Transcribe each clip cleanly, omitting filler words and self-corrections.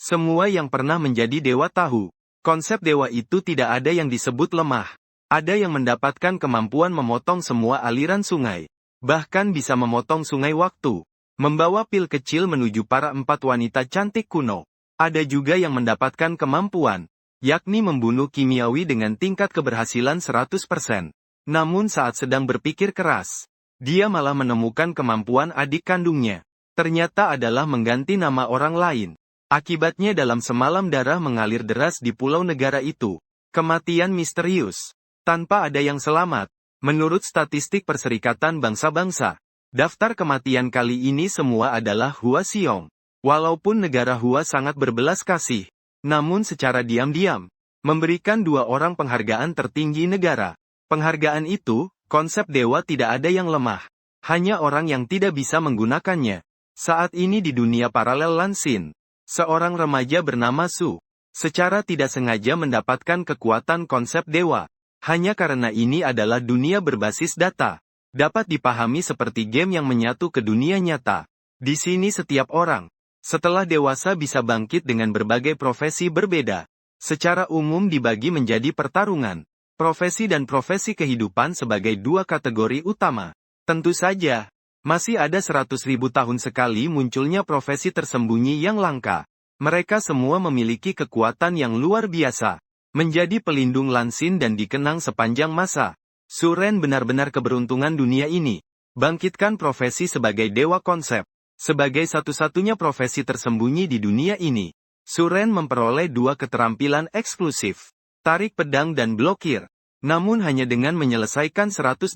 Semua yang pernah menjadi dewa tahu. Konsep dewa itu tidak ada yang disebut lemah. Ada yang mendapatkan kemampuan memotong semua aliran sungai. Bahkan bisa memotong sungai waktu. Membawa pil kecil menuju para 4 wanita cantik kuno. Ada juga yang mendapatkan kemampuan, yakni membunuh kimiawi dengan tingkat keberhasilan 100%. Namun saat sedang berpikir keras, dia malah menemukan kemampuan adik kandungnya. Ternyata adalah mengganti nama orang lain. Akibatnya dalam semalam darah mengalir deras di pulau negara itu. Kematian misterius. Tanpa ada yang selamat. Menurut statistik Perserikatan Bangsa-Bangsa, daftar kematian kali ini semua adalah Hua Xiong. Walaupun negara Hua sangat berbelas kasih, namun secara diam-diam, memberikan 2 orang penghargaan tertinggi negara. Penghargaan itu, konsep dewa tidak ada yang lemah. Hanya orang yang tidak bisa menggunakannya. Saat ini di dunia paralel Lansin, seorang remaja bernama Su, secara tidak sengaja mendapatkan kekuatan konsep dewa. Hanya karena ini adalah dunia berbasis data. Dapat dipahami seperti game yang menyatu ke dunia nyata. Di sini setiap orang, setelah dewasa bisa bangkit dengan berbagai profesi berbeda. Secara umum dibagi menjadi pertarungan, profesi dan profesi kehidupan sebagai 2 kategori utama. Tentu saja, masih ada 100.000 tahun sekali munculnya profesi tersembunyi yang langka. Mereka semua memiliki kekuatan yang luar biasa. Menjadi pelindung Lansin dan dikenang sepanjang masa. Suren benar-benar keberuntungan dunia ini. Bangkitkan profesi sebagai dewa konsep. Sebagai satu-satunya profesi tersembunyi di dunia ini, Suren memperoleh 2 keterampilan eksklusif. Tarik pedang dan blokir. Namun hanya dengan menyelesaikan 108.000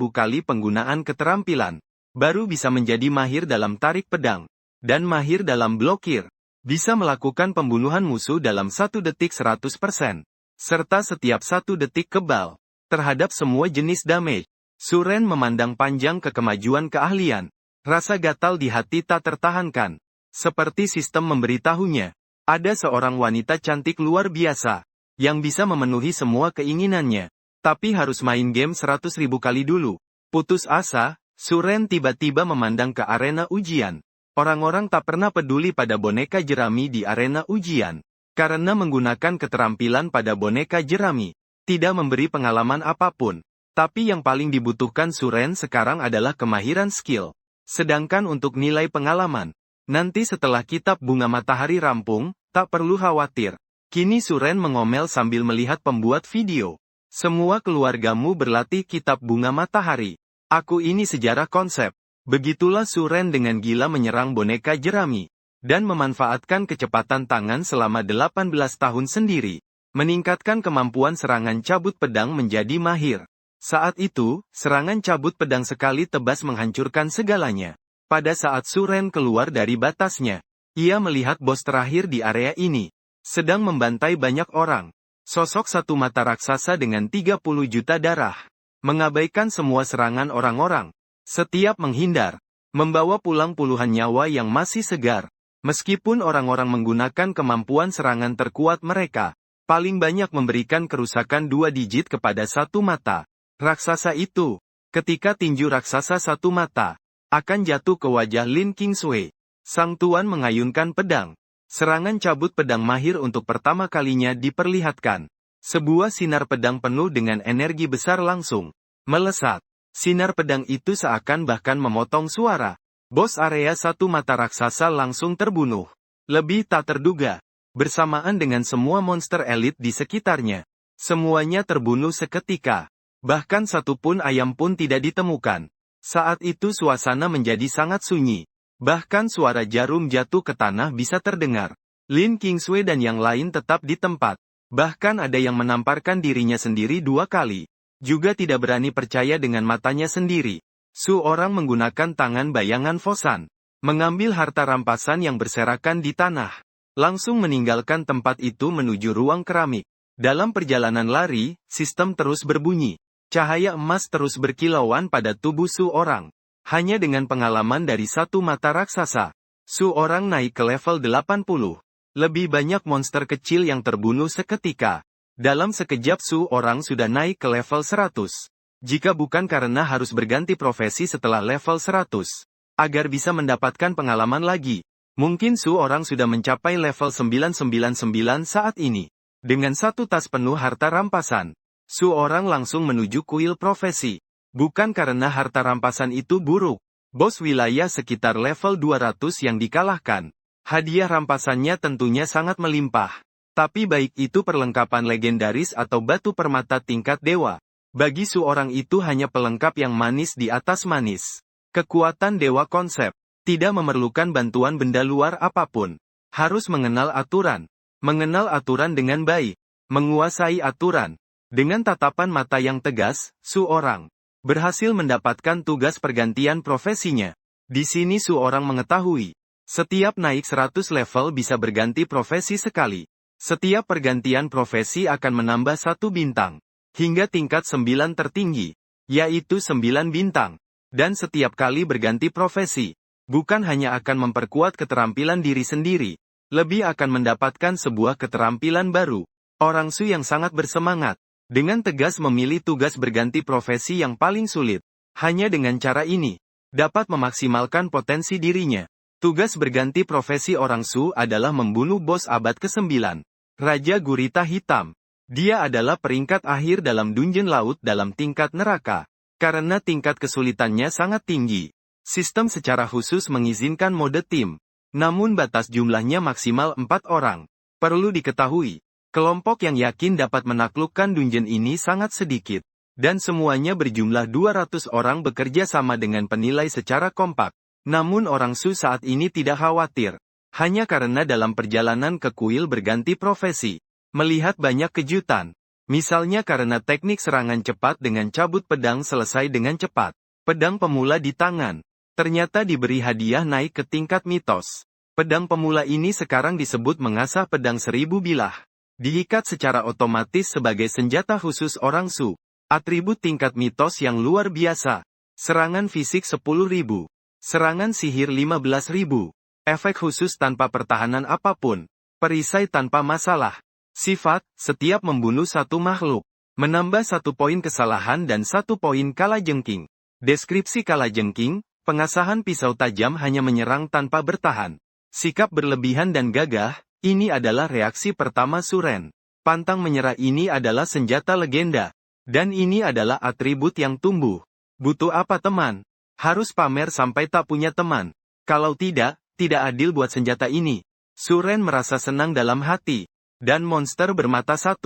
kali penggunaan keterampilan, baru bisa menjadi mahir dalam tarik pedang, dan mahir dalam blokir. Bisa melakukan pembunuhan musuh dalam 1 detik 100%, serta setiap 1 detik kebal, terhadap semua jenis damage. Suren memandang panjang ke kemajuan keahlian. Rasa gatal di hati tak tertahankan. Seperti sistem memberitahunya, ada seorang wanita cantik luar biasa, yang bisa memenuhi semua keinginannya. Tapi harus main game 100.000 kali dulu. Putus asa, Suren tiba-tiba memandang ke arena ujian. Orang-orang tak pernah peduli pada boneka jerami di arena ujian. Karena menggunakan keterampilan pada boneka jerami, tidak memberi pengalaman apapun. Tapi yang paling dibutuhkan Suren sekarang adalah kemahiran skill. Sedangkan untuk nilai pengalaman, nanti setelah kitab bunga matahari rampung, tak perlu khawatir. Kini Suren mengomel sambil melihat pembuat video. Semua keluargamu berlatih kitab bunga matahari. Aku ini sejarah konsep. Begitulah Suren dengan gila menyerang boneka jerami. Dan memanfaatkan kecepatan tangan selama 18 tahun sendiri. Meningkatkan kemampuan serangan cabut pedang menjadi mahir. Saat itu, serangan cabut pedang sekali tebas menghancurkan segalanya. Pada saat Suren keluar dari batasnya, ia melihat bos terakhir di area ini. Sedang membantai banyak orang. Sosok satu mata raksasa dengan 30 juta darah. Mengabaikan semua serangan orang-orang. Setiap menghindar. Membawa pulang puluhan nyawa yang masih segar. Meskipun orang-orang menggunakan kemampuan serangan terkuat mereka, paling banyak memberikan kerusakan 2 digit kepada satu mata. Raksasa itu, ketika tinju raksasa satu mata, akan jatuh ke wajah Lin Kingsway. Sang tuan mengayunkan pedang. Serangan cabut pedang mahir untuk pertama kalinya diperlihatkan. Sebuah sinar pedang penuh dengan energi besar langsung melesat. Sinar pedang itu seakan bahkan memotong suara. Bos area satu mata raksasa langsung terbunuh. Lebih tak terduga. Bersamaan dengan semua monster elit di sekitarnya. Semuanya terbunuh seketika. Bahkan satu pun ayam pun tidak ditemukan. Saat itu suasana menjadi sangat sunyi. Bahkan suara jarum jatuh ke tanah bisa terdengar. Lin Kingsway dan yang lain tetap di tempat. Bahkan ada yang menamparkan dirinya sendiri 2 kali. Juga tidak berani percaya dengan matanya sendiri. Orang menggunakan tangan bayangan Fosan. Mengambil harta rampasan yang berserakan di tanah. Langsung meninggalkan tempat itu menuju ruang keramik. Dalam perjalanan lari, sistem terus berbunyi. Cahaya emas terus berkilauan pada tubuh orang. Hanya dengan pengalaman dari satu mata raksasa, orang naik ke level 80. Lebih banyak monster kecil yang terbunuh seketika. Dalam sekejap orang sudah naik ke level 100. Jika bukan karena harus berganti profesi setelah level 100. Agar bisa mendapatkan pengalaman lagi. Mungkin Su orang sudah mencapai level 999 saat ini. Dengan satu tas penuh harta rampasan, Su orang langsung menuju kuil profesi. Bukan karena harta rampasan itu buruk. Bos wilayah sekitar level 200 yang dikalahkan. Hadiah rampasannya tentunya sangat melimpah. Tapi baik itu perlengkapan legendaris atau batu permata tingkat dewa. Bagi Su orang itu hanya pelengkap yang manis di atas manis. Kekuatan dewa konsep. Tidak memerlukan bantuan benda luar apapun. Harus mengenal aturan. Mengenal aturan dengan baik. Menguasai aturan. Dengan tatapan mata yang tegas, Su orang berhasil mendapatkan tugas pergantian profesinya. Di sini Su orang mengetahui. Setiap naik 100 level bisa berganti profesi sekali. Setiap pergantian profesi akan menambah 1 bintang. Hingga tingkat 9 tertinggi. Yaitu 9 bintang. Dan setiap kali berganti profesi. Bukan hanya akan memperkuat keterampilan diri sendiri, lebih akan mendapatkan sebuah keterampilan baru. Orang Su yang sangat bersemangat, dengan tegas memilih tugas berganti profesi yang paling sulit. Hanya dengan cara ini, dapat memaksimalkan potensi dirinya. Tugas berganti profesi orang Su adalah membunuh bos abad ke-9, Raja Gurita Hitam. Dia adalah peringkat akhir dalam dungeon laut dalam tingkat neraka, karena tingkat kesulitannya sangat tinggi. Sistem secara khusus mengizinkan mode tim. Namun batas jumlahnya maksimal 4 orang. Perlu diketahui, kelompok yang yakin dapat menaklukkan dungeon ini sangat sedikit. Dan semuanya berjumlah 200 orang bekerja sama dengan penilai secara kompak. Namun orang Su saat ini tidak khawatir. Hanya karena dalam perjalanan ke kuil berganti profesi. Melihat banyak kejutan. Misalnya karena teknik serangan cepat dengan cabut pedang selesai dengan cepat. Pedang pemula di tangan. Ternyata diberi hadiah naik ke tingkat mitos. Pedang pemula ini sekarang disebut mengasah pedang 1000 bilah. Diikat secara otomatis sebagai senjata khusus orang Su. Atribut tingkat mitos yang luar biasa. Serangan fisik 10.000. Serangan sihir 15.000. Efek khusus tanpa pertahanan apapun. Perisai tanpa masalah. Sifat, setiap membunuh satu makhluk. Menambah 1 poin kesalahan dan 1 poin kalajengking. Deskripsi kalajengking. Pengasahan pisau tajam hanya menyerang tanpa bertahan. Sikap berlebihan dan gagah, ini adalah reaksi pertama Suren. Pantang menyerah ini adalah senjata legenda. Dan ini adalah atribut yang tumbuh. Butuh apa teman? Harus pamer sampai tak punya teman. Kalau tidak adil buat senjata ini. Suren merasa senang dalam hati. Dan monster bermata 1.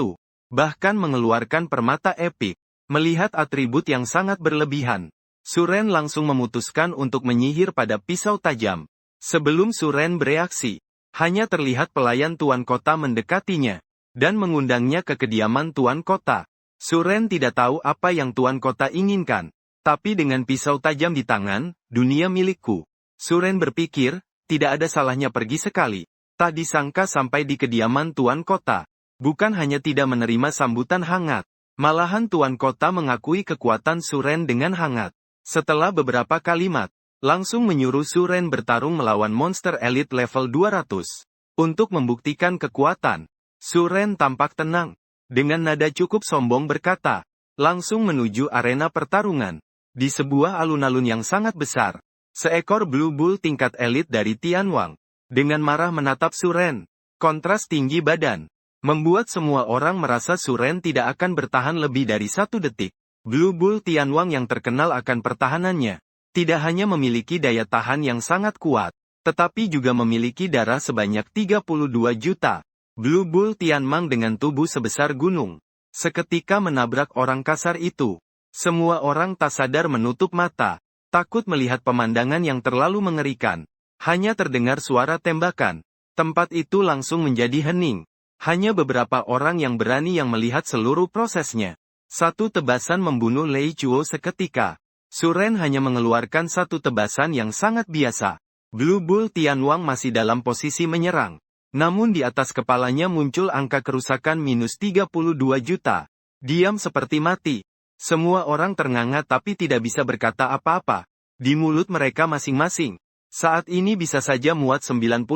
Bahkan mengeluarkan permata epik. Melihat atribut yang sangat berlebihan. Suren langsung memutuskan untuk menyihir pada pisau tajam. Sebelum Suren bereaksi, hanya terlihat pelayan tuan kota mendekatinya, dan mengundangnya ke kediaman tuan kota. Suren tidak tahu apa yang tuan kota inginkan, tapi dengan pisau tajam di tangan, dunia milikku. Suren berpikir, tidak ada salahnya pergi sekali. Tak disangka sampai di kediaman tuan kota. Bukan hanya tidak menerima sambutan hangat, malahan tuan kota mengakui kekuatan Suren dengan hangat. Setelah beberapa kalimat, langsung menyuruh Suren bertarung melawan monster elit level 200. Untuk membuktikan kekuatan, Suren tampak tenang. Dengan nada cukup sombong berkata, langsung menuju arena pertarungan. Di sebuah alun-alun yang sangat besar, seekor Blue Bull tingkat elit dari Tianwang, dengan marah menatap Suren. Kontras tinggi badan, membuat semua orang merasa Suren tidak akan bertahan lebih dari 1 detik. Blue Bull Tianwang yang terkenal akan pertahanannya, tidak hanya memiliki daya tahan yang sangat kuat, tetapi juga memiliki darah sebanyak 32 juta. Blue Bull Tianwang dengan tubuh sebesar gunung, seketika menabrak orang kasar itu. Semua orang tak sadar menutup mata, takut melihat pemandangan yang terlalu mengerikan. Hanya terdengar suara tembakan. Tempat itu langsung menjadi hening. Hanya beberapa orang yang berani yang melihat seluruh prosesnya. 1 tebasan membunuh Lei Chuo seketika. Suren hanya mengeluarkan 1 tebasan yang sangat biasa. Blue Bull Tianwang masih dalam posisi menyerang. Namun di atas kepalanya muncul angka kerusakan minus 32 juta. Diam seperti mati. Semua orang ternganga tapi tidak bisa berkata apa-apa. Di mulut mereka masing-masing. Saat ini bisa saja muat 99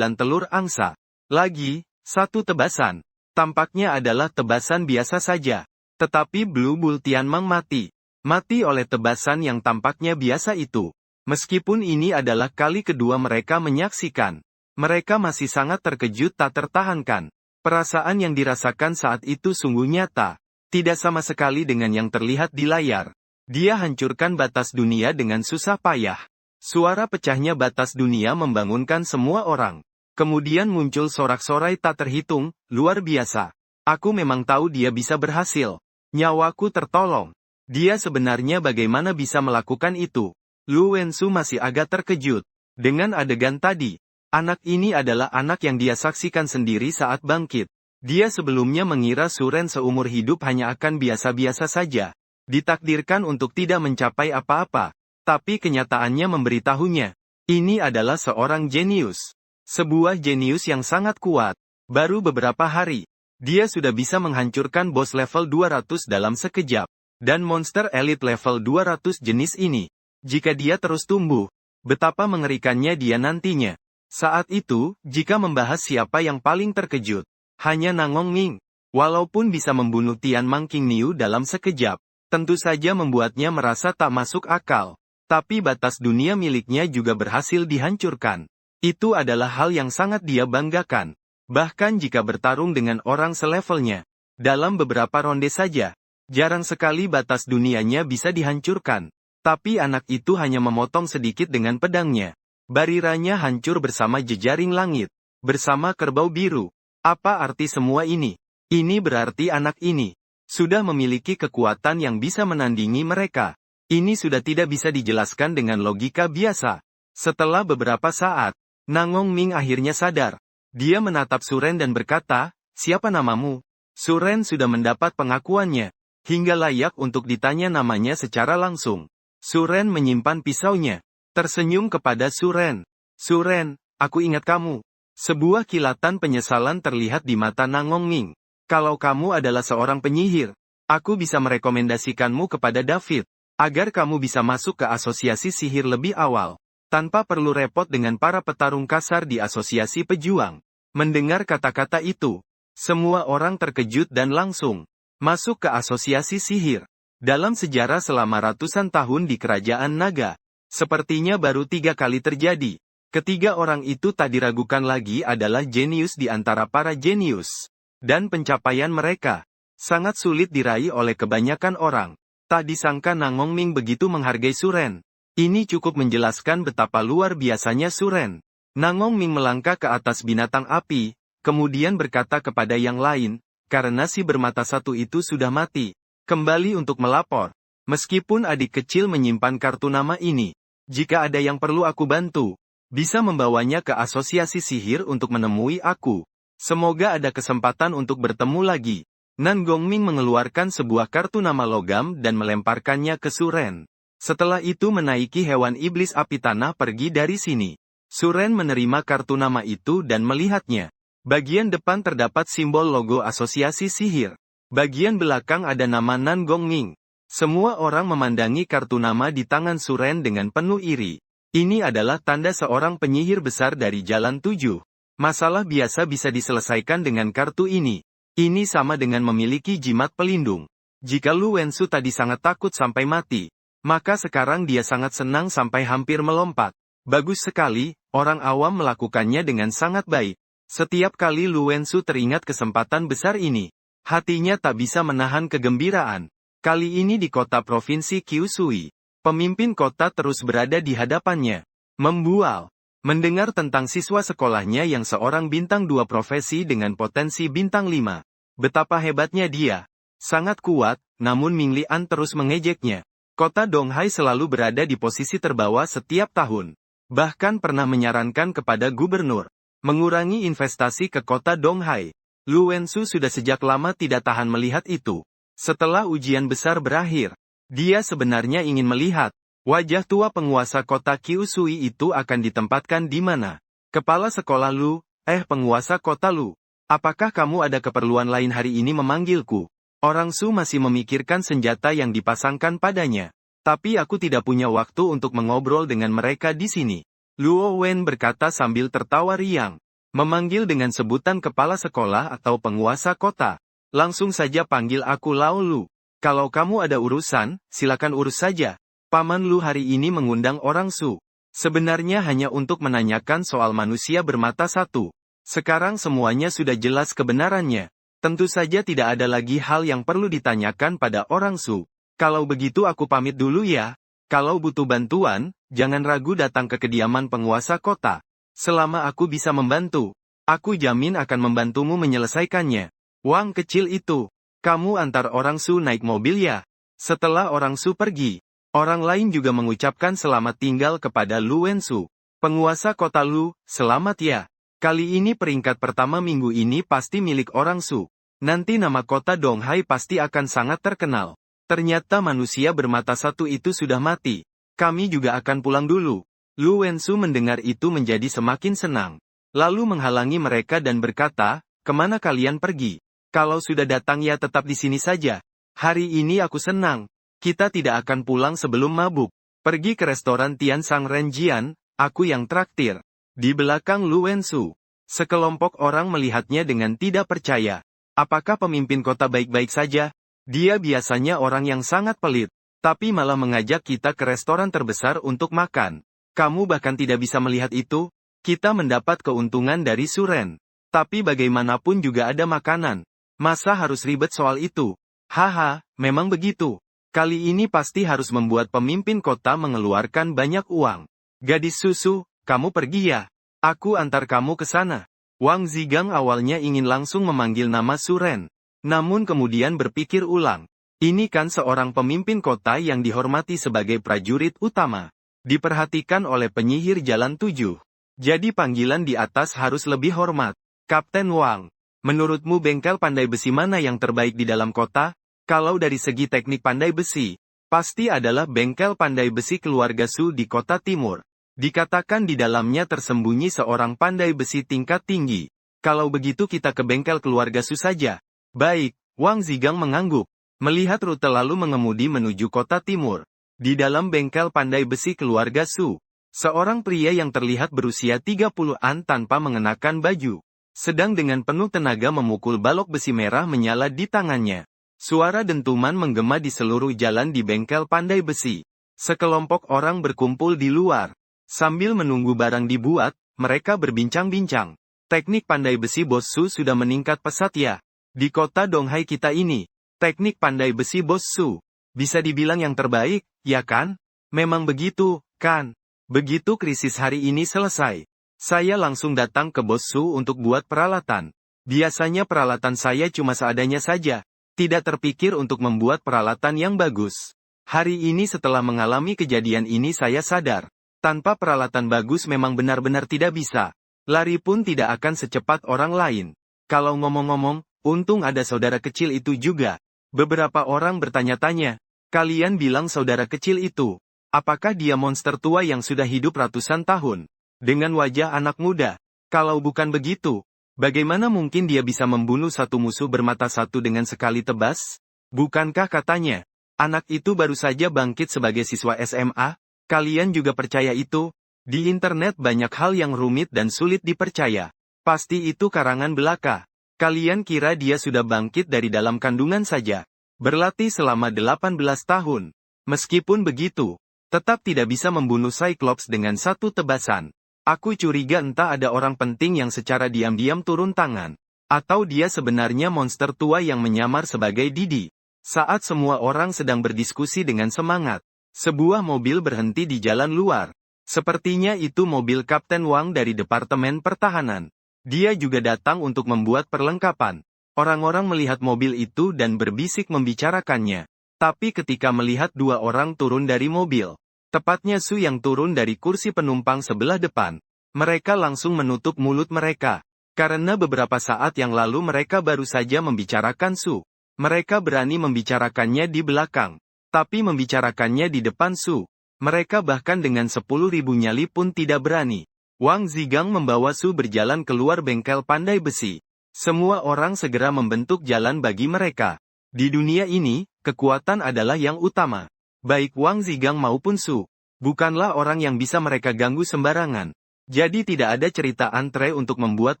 telur angsa. Lagi, 1 tebasan. Tampaknya adalah tebasan biasa saja. Tetapi Blue Bull Tianwang mati. Mati oleh tebasan yang tampaknya biasa itu. Meskipun ini adalah kali kedua mereka menyaksikan, mereka masih sangat terkejut tak tertahankan. Perasaan yang dirasakan saat itu sungguh nyata, tidak sama sekali dengan yang terlihat di layar. Dia hancurkan batas dunia dengan susah payah. Suara pecahnya batas dunia membangunkan semua orang. Kemudian muncul sorak-sorai tak terhitung, luar biasa. Aku memang tahu dia bisa berhasil. Nyawaku tertolong. Dia sebenarnya bagaimana bisa melakukan itu? Lu Wensu masih agak terkejut dengan adegan tadi. Anak ini adalah anak yang dia saksikan sendiri saat bangkit. Dia sebelumnya mengira Suren seumur hidup hanya akan biasa-biasa saja. Ditakdirkan untuk tidak mencapai apa-apa. Tapi kenyataannya memberitahunya. Ini adalah seorang jenius. Sebuah jenius yang sangat kuat. Baru beberapa hari, dia sudah bisa menghancurkan bos level 200 dalam sekejap. Dan monster elit level 200 jenis ini. Jika dia terus tumbuh, betapa mengerikannya dia nantinya. Saat itu, jika membahas siapa yang paling terkejut, hanya Nangong Ming. Walaupun bisa membunuh Tian Mang King Niu dalam sekejap, tentu saja membuatnya merasa tak masuk akal. Tapi batas dunia miliknya juga berhasil dihancurkan. Itu adalah hal yang sangat dia banggakan. Bahkan jika bertarung dengan orang selevelnya, dalam beberapa ronde saja, jarang sekali batas dunianya bisa dihancurkan. Tapi anak itu hanya memotong sedikit dengan pedangnya. Bariranya hancur bersama jejaring langit, bersama kerbau biru. Apa arti semua ini? Ini berarti anak ini sudah memiliki kekuatan yang bisa menandingi mereka. Ini sudah tidak bisa dijelaskan dengan logika biasa. Setelah beberapa saat, Nangong Ming akhirnya sadar. Dia menatap Suren dan berkata, "Siapa namamu?" Suren sudah mendapat pengakuannya, hingga layak untuk ditanya namanya secara langsung. Suren menyimpan pisaunya. Tersenyum kepada Suren. "Suren, aku ingat kamu." Sebuah kilatan penyesalan terlihat di mata Nangong Ming. "Kalau kamu adalah seorang penyihir, aku bisa merekomendasikanmu kepada David, agar kamu bisa masuk ke asosiasi sihir lebih awal, tanpa perlu repot dengan para petarung kasar di asosiasi pejuang." Mendengar kata-kata itu, semua orang terkejut dan langsung masuk ke asosiasi sihir. Dalam sejarah selama ratusan tahun di kerajaan naga, sepertinya baru 3 kali terjadi. Ketiga orang itu tak diragukan lagi adalah jenius di antara para jenius. Dan pencapaian mereka sangat sulit diraih oleh kebanyakan orang. Tak disangka Nangong Ming begitu menghargai Suren. Ini cukup menjelaskan betapa luar biasanya Suren. Nangong Ming melangkah ke atas binatang api, kemudian berkata kepada yang lain, "Karena si bermata satu itu sudah mati, kembali untuk melapor. Meskipun adik kecil menyimpan kartu nama ini, jika ada yang perlu aku bantu, bisa membawanya ke asosiasi sihir untuk menemui aku. Semoga ada kesempatan untuk bertemu lagi." Nan Gongming mengeluarkan sebuah kartu nama logam dan melemparkannya ke Suren. Setelah itu menaiki hewan iblis api tanah pergi dari sini. Suren menerima kartu nama itu dan melihatnya. Bagian depan terdapat simbol logo asosiasi sihir. Bagian belakang ada nama Nan Gongming. Semua orang memandangi kartu nama di tangan Suren dengan penuh iri. Ini adalah tanda seorang penyihir besar dari Jalan 7. Masalah biasa bisa diselesaikan dengan kartu ini. Ini sama dengan memiliki jimat pelindung. Jika Lu Wensu tadi sangat takut sampai mati, maka sekarang dia sangat senang sampai hampir melompat. Bagus sekali, orang awam melakukannya dengan sangat baik. Setiap kali Lu Wensu teringat kesempatan besar ini, hatinya tak bisa menahan kegembiraan. Kali ini di kota provinsi Kyushui, pemimpin kota terus berada di hadapannya. Membual. Mendengar tentang siswa sekolahnya yang seorang bintang 2 profesi dengan potensi bintang 5. Betapa hebatnya dia. Sangat kuat, namun Ming Lian terus mengejeknya. Kota Donghai selalu berada di posisi terbawah setiap tahun. Bahkan pernah menyarankan kepada gubernur mengurangi investasi ke kota Donghai. Lu Wensu sudah sejak lama tidak tahan melihat itu. Setelah ujian besar berakhir, dia sebenarnya ingin melihat wajah tua penguasa kota Kyushui itu akan ditempatkan di mana. "Kepala sekolah Lu, penguasa kota Lu, apakah kamu ada keperluan lain hari ini memanggilku?" Orang Su masih memikirkan senjata yang dipasangkan padanya. "Tapi aku tidak punya waktu untuk mengobrol dengan mereka di sini." Luo Wen berkata sambil tertawa riang. "Memanggil dengan sebutan kepala sekolah atau penguasa kota. Langsung saja panggil aku Lao Lu. Kalau kamu ada urusan, silakan urus saja." Paman Lu hari ini mengundang orang Su. Sebenarnya hanya untuk menanyakan soal manusia bermata satu. Sekarang semuanya sudah jelas kebenarannya. Tentu saja tidak ada lagi hal yang perlu ditanyakan pada orang Su. Kalau begitu aku pamit dulu ya. Kalau butuh bantuan, jangan ragu datang ke kediaman penguasa kota. Selama aku bisa membantu, aku jamin akan membantumu menyelesaikannya. Wang kecil itu, kamu antar orang Su naik mobil ya. Setelah orang Su pergi, orang lain juga mengucapkan selamat tinggal kepada Lu Wensu. Penguasa kota Lu, selamat ya. Kali ini peringkat pertama minggu ini pasti milik orang Su. Nanti nama kota Donghai pasti akan sangat terkenal. Ternyata manusia bermata satu itu sudah mati. Kami juga akan pulang dulu. Lu Wensu mendengar itu menjadi semakin senang. Lalu menghalangi mereka dan berkata, kemana kalian pergi? Kalau sudah datang ya tetap di sini saja. Hari ini aku senang. Kita tidak akan pulang sebelum mabuk. Pergi ke restoran Tian Sang Renjian, aku yang traktir. Di belakang Lu Wensu, sekelompok orang melihatnya dengan tidak percaya. Apakah pemimpin kota baik-baik saja? Dia biasanya orang yang sangat pelit, tapi malah mengajak kita ke restoran terbesar untuk makan. Kamu bahkan tidak bisa melihat itu? Kita mendapat keuntungan dari Suren. Tapi bagaimanapun juga ada makanan. Masa harus ribet soal itu? Haha, memang begitu. Kali ini pasti harus membuat pemimpin kota mengeluarkan banyak uang. Gadis susu, kamu pergi ya. Aku antar kamu ke sana. Wang Zigang awalnya ingin langsung memanggil nama Suren. Namun kemudian berpikir ulang. Ini kan seorang pemimpin kota yang dihormati sebagai prajurit utama. Diperhatikan oleh penyihir Jalan 7. Jadi panggilan di atas harus lebih hormat. Kapten Wang, menurutmu bengkel pandai besi mana yang terbaik di dalam kota? Kalau dari segi teknik pandai besi, pasti adalah bengkel pandai besi keluarga Su di kota timur. Dikatakan di dalamnya tersembunyi seorang pandai besi tingkat tinggi. Kalau begitu kita ke bengkel keluarga Su saja. Baik, Wang Zigang mengangguk. Melihat rute lalu mengemudi menuju kota timur. Di dalam bengkel pandai besi keluarga Su, seorang pria yang terlihat berusia 30-an tanpa mengenakan baju, sedang dengan penuh tenaga memukul balok besi merah menyala di tangannya. Suara dentuman menggema di seluruh jalan di bengkel pandai besi. Sekelompok orang berkumpul di luar. Sambil menunggu barang dibuat, mereka berbincang-bincang. Teknik pandai besi Bos Su sudah meningkat pesat ya. Di kota Donghai kita ini, teknik pandai besi Bos Su bisa dibilang yang terbaik, ya kan? Memang begitu, kan? Begitu krisis hari ini selesai, saya langsung datang ke Bos Su untuk buat peralatan. Biasanya peralatan saya cuma seadanya saja, tidak terpikir untuk membuat peralatan yang bagus. Hari ini setelah mengalami kejadian ini saya sadar, tanpa peralatan bagus memang benar-benar tidak bisa. Lari pun tidak akan secepat orang lain. Kalau ngomong-ngomong, untung ada saudara kecil itu juga. Beberapa orang bertanya-tanya, kalian bilang saudara kecil itu, apakah dia monster tua yang sudah hidup ratusan tahun? Dengan wajah anak muda. Kalau bukan begitu, bagaimana mungkin dia bisa membunuh satu musuh bermata satu dengan sekali tebas? Bukankah katanya, anak itu baru saja bangkit sebagai siswa SMA? Kalian juga percaya itu? Di internet banyak hal yang rumit dan sulit dipercaya. Pasti itu karangan belaka. Kalian kira dia sudah bangkit dari dalam kandungan saja. Berlatih selama 18 tahun. Meskipun begitu, tetap tidak bisa membunuh Cyclops dengan satu tebasan. Aku curiga entah ada orang penting yang secara diam-diam turun tangan. Atau dia sebenarnya monster tua yang menyamar sebagai Didi. Saat semua orang sedang berdiskusi dengan semangat, sebuah mobil berhenti di jalan luar. Sepertinya itu mobil Kapten Wang dari Departemen Pertahanan. Dia juga datang untuk membuat perlengkapan. Orang-orang melihat mobil itu dan berbisik membicarakannya. Tapi ketika melihat dua orang turun dari mobil, tepatnya Su yang turun dari kursi penumpang sebelah depan, mereka langsung menutup mulut mereka. Karena beberapa saat yang lalu mereka baru saja membicarakan Su. Mereka berani membicarakannya di belakang. Tapi membicarakannya di depan Su, mereka bahkan dengan 10.000 nyali pun tidak berani. Wang Zigang membawa Su berjalan keluar bengkel pandai besi. Semua orang segera membentuk jalan bagi mereka. Di dunia ini, kekuatan adalah yang utama. Baik Wang Zigang maupun Su, bukanlah orang yang bisa mereka ganggu sembarangan. Jadi tidak ada cerita antre untuk membuat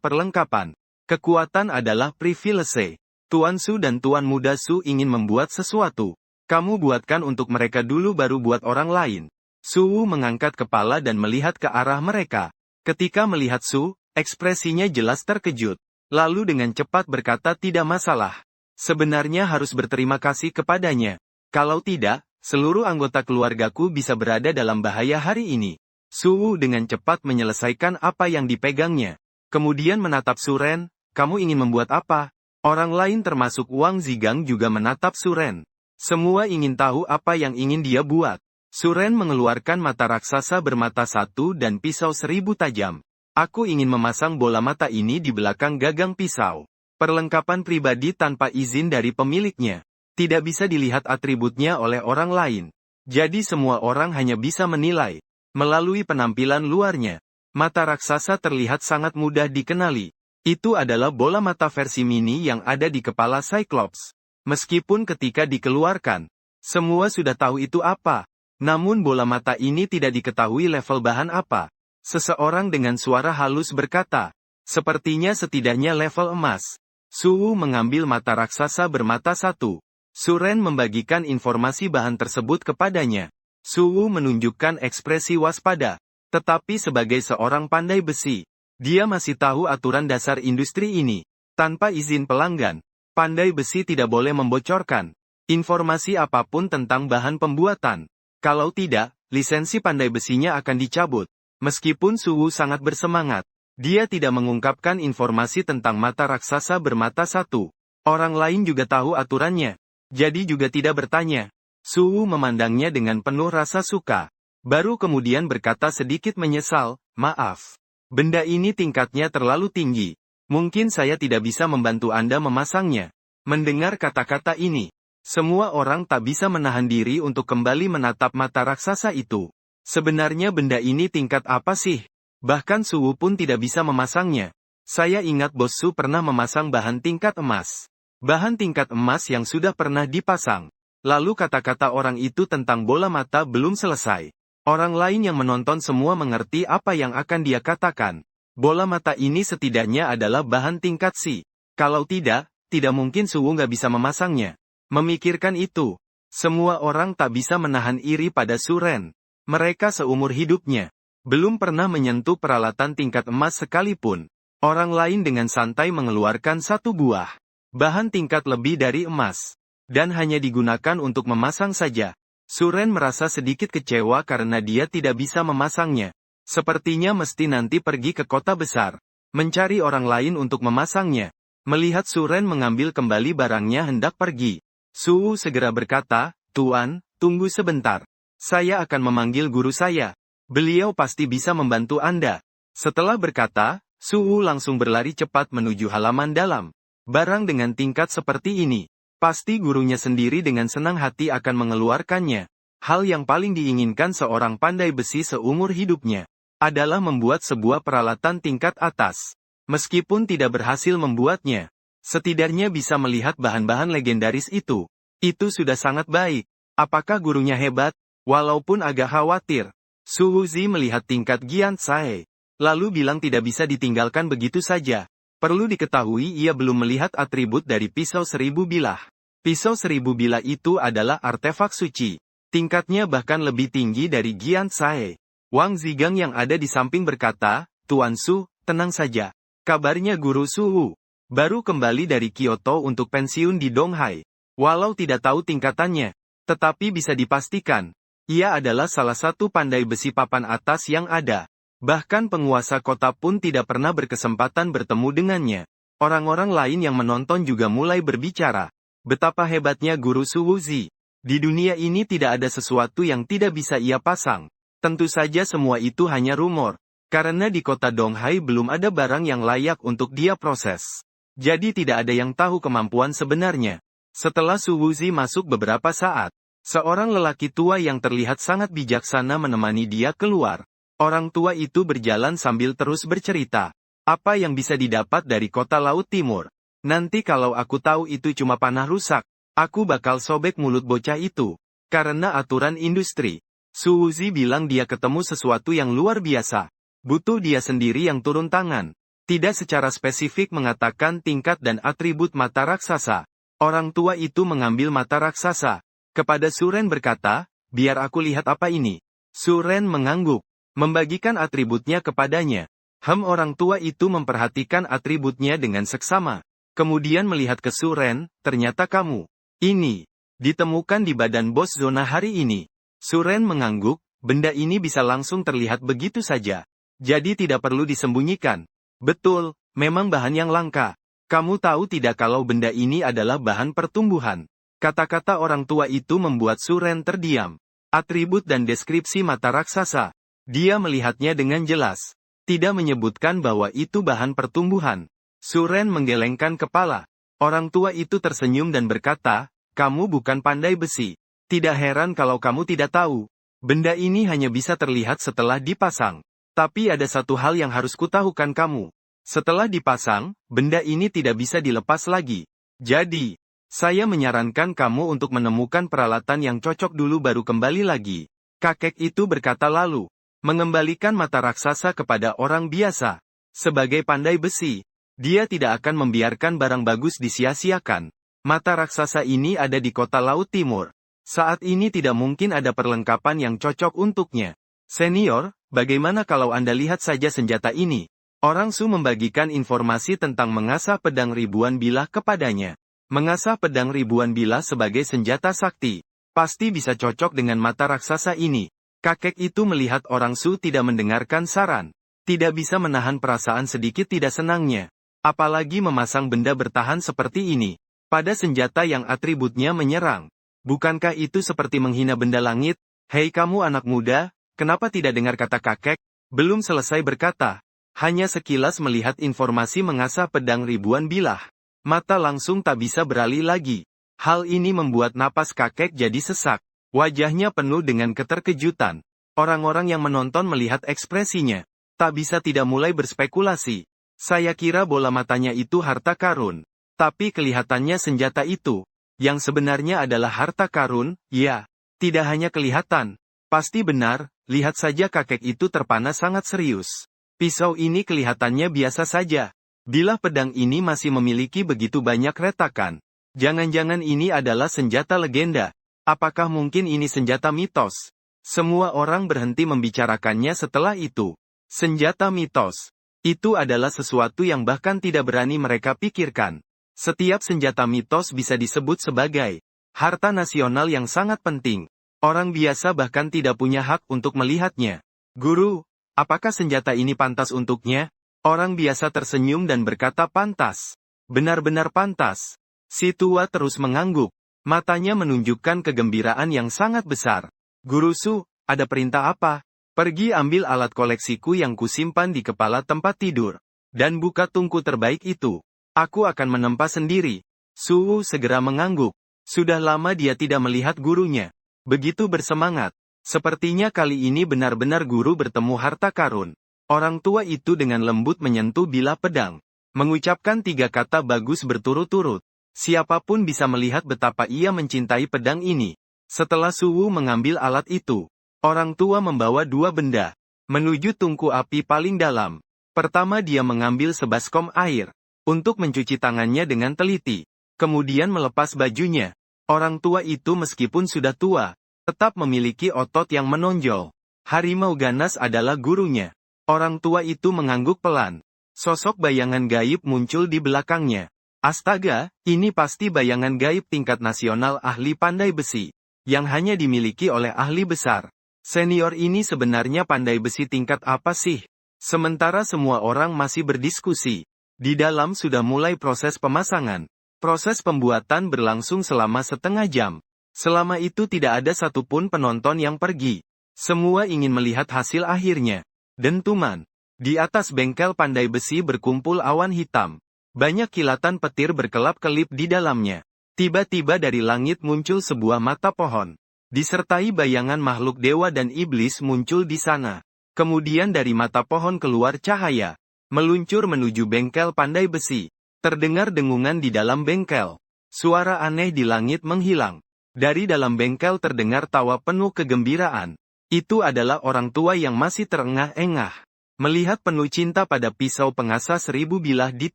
perlengkapan. Kekuatan adalah privilege. Tuan Su dan Tuan Muda Su ingin membuat sesuatu. Kamu buatkan untuk mereka dulu baru buat orang lain. Su mengangkat kepala dan melihat ke arah mereka. Ketika melihat Su, ekspresinya jelas terkejut. Lalu dengan cepat berkata tidak masalah. Sebenarnya harus berterima kasih kepadanya. Kalau tidak, seluruh anggota keluargaku bisa berada dalam bahaya hari ini. Su dengan cepat menyelesaikan apa yang dipegangnya. Kemudian menatap Suren, kamu ingin membuat apa? Orang lain termasuk Wang Zigang juga menatap Suren. Semua ingin tahu apa yang ingin dia buat. Suren mengeluarkan mata raksasa bermata satu dan pisau 1000 tajam. Aku ingin memasang bola mata ini di belakang gagang pisau. Perlengkapan pribadi tanpa izin dari pemiliknya. Tidak bisa dilihat atributnya oleh orang lain. Jadi semua orang hanya bisa menilai melalui penampilan luarnya. Mata raksasa terlihat sangat mudah dikenali. Itu adalah bola mata versi mini yang ada di kepala Cyclops. Meskipun ketika dikeluarkan, semua sudah tahu itu apa. Namun bola mata ini tidak diketahui level bahan apa. Seseorang dengan suara halus berkata, sepertinya setidaknya level emas. Su mengambil mata raksasa bermata satu. Suren membagikan informasi bahan tersebut kepadanya. Su menunjukkan ekspresi waspada. Tetapi sebagai seorang pandai besi, dia masih tahu aturan dasar industri ini. Tanpa izin pelanggan, pandai besi tidak boleh membocorkan informasi apapun tentang bahan pembuatan. Kalau tidak, lisensi pandai besinya akan dicabut. Meskipun Suwu sangat bersemangat, dia tidak mengungkapkan informasi tentang mata raksasa bermata satu. Orang lain juga tahu aturannya, jadi juga tidak bertanya. Suwu memandangnya dengan penuh rasa suka. Baru kemudian berkata sedikit menyesal, maaf. Benda ini tingkatnya terlalu tinggi. Mungkin saya tidak bisa membantu Anda memasangnya. Mendengar kata-kata ini, semua orang tak bisa menahan diri untuk kembali menatap mata raksasa itu. Sebenarnya benda ini tingkat apa sih? Bahkan Suwu pun tidak bisa memasangnya. Saya ingat Bos Su pernah memasang bahan tingkat emas. Bahan tingkat emas yang sudah pernah dipasang. Lalu kata-kata orang itu tentang bola mata belum selesai. Orang lain yang menonton semua mengerti apa yang akan dia katakan. Bola mata ini setidaknya adalah bahan tingkat C. Kalau tidak mungkin Suwu nggak bisa memasangnya. Memikirkan itu, semua orang tak bisa menahan iri pada Suren. Mereka seumur hidupnya belum pernah menyentuh peralatan tingkat emas sekalipun. Orang lain dengan santai mengeluarkan satu buah bahan tingkat lebih dari emas, dan hanya digunakan untuk memasang saja. Suren merasa sedikit kecewa karena dia tidak bisa memasangnya. Sepertinya mesti nanti pergi ke kota besar, mencari orang lain untuk memasangnya. Melihat Suren mengambil kembali barangnya hendak pergi, Suwu segera berkata, Tuan, tunggu sebentar. Saya akan memanggil guru saya. Beliau pasti bisa membantu Anda. Setelah berkata, Suwu langsung berlari cepat menuju halaman dalam. Barang dengan tingkat seperti ini, pasti gurunya sendiri dengan senang hati akan mengeluarkannya. Hal yang paling diinginkan seorang pandai besi seumur hidupnya adalah membuat sebuah peralatan tingkat atas. Meskipun tidak berhasil membuatnya, setidaknya bisa melihat bahan-bahan legendaris itu. Itu sudah sangat baik. Apakah gurunya hebat? Walaupun agak khawatir, Su Zi melihat tingkat Gian Sae, lalu bilang tidak bisa ditinggalkan begitu saja. Perlu diketahui ia belum melihat atribut dari pisau 1000 bilah. Pisau 1000 bilah itu adalah artefak suci. Tingkatnya bahkan lebih tinggi dari Gian Sae. Wang Zigang yang ada di samping berkata, Tuan Su, tenang saja. Kabarnya Guru Suwu baru kembali dari Kyoto untuk pensiun di Donghai. Walau tidak tahu tingkatannya, tetapi bisa dipastikan, ia adalah salah satu pandai besi papan atas yang ada. Bahkan penguasa kota pun tidak pernah berkesempatan bertemu dengannya. Orang-orang lain yang menonton juga mulai berbicara. Betapa hebatnya Guru Suwu Zi. Di dunia ini tidak ada sesuatu yang tidak bisa ia pasang. Tentu saja semua itu hanya rumor. Karena di kota Donghai belum ada barang yang layak untuk dia proses. Jadi tidak ada yang tahu kemampuan sebenarnya. Setelah Suwu Zi masuk beberapa saat, seorang lelaki tua yang terlihat sangat bijaksana menemani dia keluar. Orang tua itu berjalan sambil terus bercerita. Apa yang bisa didapat dari kota Laut Timur? Nanti kalau aku tahu itu cuma panah rusak, aku bakal sobek mulut bocah itu. Karena aturan industri. Suwu Zi bilang dia ketemu sesuatu yang luar biasa. Butuh dia sendiri yang turun tangan. Tidak secara spesifik mengatakan tingkat dan atribut mata raksasa. Orang tua itu mengambil mata raksasa. Kepada Suren berkata, biar aku lihat apa ini. Suren mengangguk, membagikan atributnya kepadanya. Orang tua itu memperhatikan atributnya dengan seksama. Kemudian melihat ke Suren, ternyata kamu. Ini. Ditemukan di badan bos zona hari ini. Suren mengangguk, benda ini bisa langsung terlihat begitu saja. Jadi tidak perlu disembunyikan. Betul, memang bahan yang langka. Kamu tahu tidak kalau benda ini adalah bahan pertumbuhan. Kata-kata orang tua itu membuat Suren terdiam. Atribut dan deskripsi mata raksasa. Dia melihatnya dengan jelas. Tidak menyebutkan bahwa itu bahan pertumbuhan. Suren menggelengkan kepala. Orang tua itu tersenyum dan berkata, kamu bukan pandai besi. Tidak heran kalau kamu tidak tahu. Benda ini hanya bisa terlihat setelah dipasang. Tapi ada satu hal yang harus kutahukan kamu. Setelah dipasang, benda ini tidak bisa dilepas lagi. Jadi, saya menyarankan kamu untuk menemukan peralatan yang cocok dulu baru kembali lagi. Kakek itu berkata lalu, mengembalikan mata raksasa kepada orang biasa. Sebagai pandai besi, dia tidak akan membiarkan barang bagus disia-siakan. Mata raksasa ini ada di kota Laut Timur. Saat ini tidak mungkin ada perlengkapan yang cocok untuknya. Senior, bagaimana kalau Anda lihat saja senjata ini? Orang Su membagikan informasi tentang mengasah pedang ribuan bilah kepadanya. Mengasah pedang ribuan bilah sebagai senjata sakti. Pasti bisa cocok dengan mata raksasa ini. Kakek itu melihat orang Su tidak mendengarkan saran. Tidak bisa menahan perasaan sedikit tidak senangnya. Apalagi memasang benda bertahan seperti ini. Pada senjata yang atributnya menyerang. Bukankah itu seperti menghina benda langit? Hei kamu anak muda, kenapa tidak dengar kata kakek? Belum selesai berkata. Hanya sekilas melihat informasi mengasah pedang ribuan bilah. Mata langsung tak bisa beralih lagi. Hal ini membuat napas kakek jadi sesak. Wajahnya penuh dengan keterkejutan. Orang-orang yang menonton melihat ekspresinya. Tak bisa tidak mulai berspekulasi. Saya kira bola matanya itu harta karun. Tapi kelihatannya senjata itu. Yang sebenarnya adalah harta karun, ya. Tidak hanya kelihatan. Pasti benar, lihat saja kakek itu terpana sangat serius. Pisau ini kelihatannya biasa saja. Bilah pedang ini masih memiliki begitu banyak retakan. Jangan-jangan ini adalah senjata legenda. Apakah mungkin ini senjata mitos? Semua orang berhenti membicarakannya setelah itu. Senjata mitos. Itu adalah sesuatu yang bahkan tidak berani mereka pikirkan. Setiap senjata mitos bisa disebut sebagai harta nasional yang sangat penting. Orang biasa bahkan tidak punya hak untuk melihatnya. Guru, apakah senjata ini pantas untuknya? Orang biasa tersenyum dan berkata pantas. Benar-benar pantas. Si tua terus mengangguk. Matanya menunjukkan kegembiraan yang sangat besar. Guru Su, ada perintah apa? Pergi ambil alat koleksiku yang kusimpan di kepala tempat tidur. Dan buka tungku terbaik itu. Aku akan menempa sendiri. Su segera mengangguk. Sudah lama dia tidak melihat gurunya. Begitu bersemangat. Sepertinya kali ini benar-benar guru bertemu harta karun. Orang tua itu dengan lembut menyentuh bilah pedang. Mengucapkan 3 kata bagus berturut-turut. Siapapun bisa melihat betapa ia mencintai pedang ini. Setelah Suwu mengambil alat itu, orang tua membawa 2 benda. Menuju tungku api paling dalam. Pertama dia mengambil sebaskom air. Untuk mencuci tangannya dengan teliti. Kemudian melepas bajunya. Orang tua itu meskipun sudah tua, tetap memiliki otot yang menonjol. Harimau ganas adalah gurunya. Orang tua itu mengangguk pelan. Sosok bayangan gaib muncul di belakangnya. Astaga, ini pasti bayangan gaib tingkat nasional ahli pandai besi. Yang hanya dimiliki oleh ahli besar. Senior ini sebenarnya pandai besi tingkat apa sih? Sementara semua orang masih berdiskusi. Di dalam sudah mulai proses pemasangan. Proses pembuatan berlangsung selama setengah jam. Selama itu tidak ada satupun penonton yang pergi. Semua ingin melihat hasil akhirnya. Dentuman. Di atas bengkel pandai besi berkumpul awan hitam. Banyak kilatan petir berkelap-kelip di dalamnya. Tiba-tiba dari langit muncul sebuah mata pohon. Disertai bayangan makhluk dewa dan iblis muncul di sana. Kemudian dari mata pohon keluar cahaya. Meluncur menuju bengkel pandai besi. Terdengar dengungan di dalam bengkel. Suara aneh di langit menghilang. Dari dalam bengkel terdengar tawa penuh kegembiraan. Itu adalah orang tua yang masih terengah-engah. Melihat penuh cinta pada pisau pengasah 1000 bilah di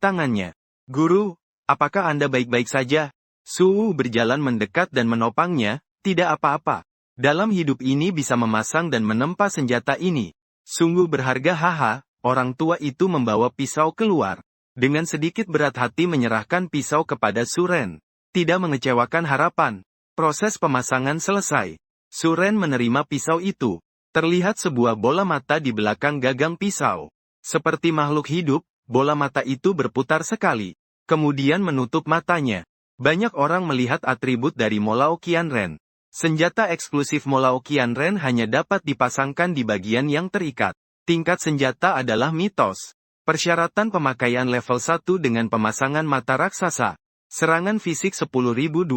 tangannya. Guru, apakah Anda baik-baik saja? Suwu berjalan mendekat dan menopangnya, Tidak apa-apa. Dalam hidup ini bisa memasang dan menempa senjata ini. Sungguh berharga haha, orang tua itu membawa pisau keluar. Dengan sedikit berat hati menyerahkan pisau kepada Suren. Tidak mengecewakan harapan. Proses pemasangan selesai. Suren menerima pisau itu. Terlihat sebuah bola mata di belakang gagang pisau. Seperti makhluk hidup, bola mata itu berputar sekali. Kemudian menutup matanya. Banyak orang melihat atribut dari Molao Qianren. Senjata eksklusif Molao Qianren hanya dapat dipasangkan di bagian yang terikat. Tingkat senjata adalah mitos. Persyaratan pemakaian level 1 dengan pemasangan mata raksasa. Serangan fisik 10.226.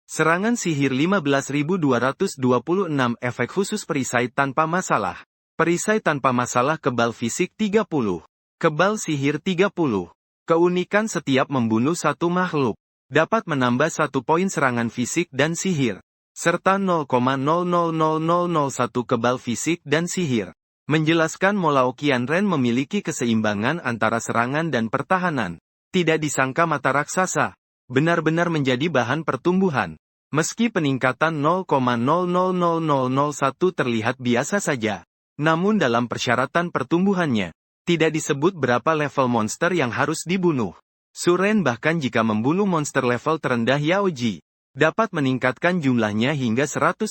Serangan sihir 15.226. Efek khusus perisai tanpa masalah. Perisai tanpa masalah kebal fisik 30. Kebal sihir 30. Keunikan setiap membunuh satu makhluk. Dapat menambah 1 poin serangan fisik dan sihir. Serta 0,000001 kebal fisik dan sihir. Menjelaskan Molao Qianren memiliki keseimbangan antara serangan dan pertahanan. Tidak disangka mata raksasa. Benar-benar menjadi bahan pertumbuhan. Meski peningkatan 0,000001 terlihat biasa saja. Namun dalam persyaratan pertumbuhannya, tidak disebut berapa level monster yang harus dibunuh. Suren bahkan jika membunuh monster level terendah Yaoji, dapat meningkatkan jumlahnya hingga 100.000.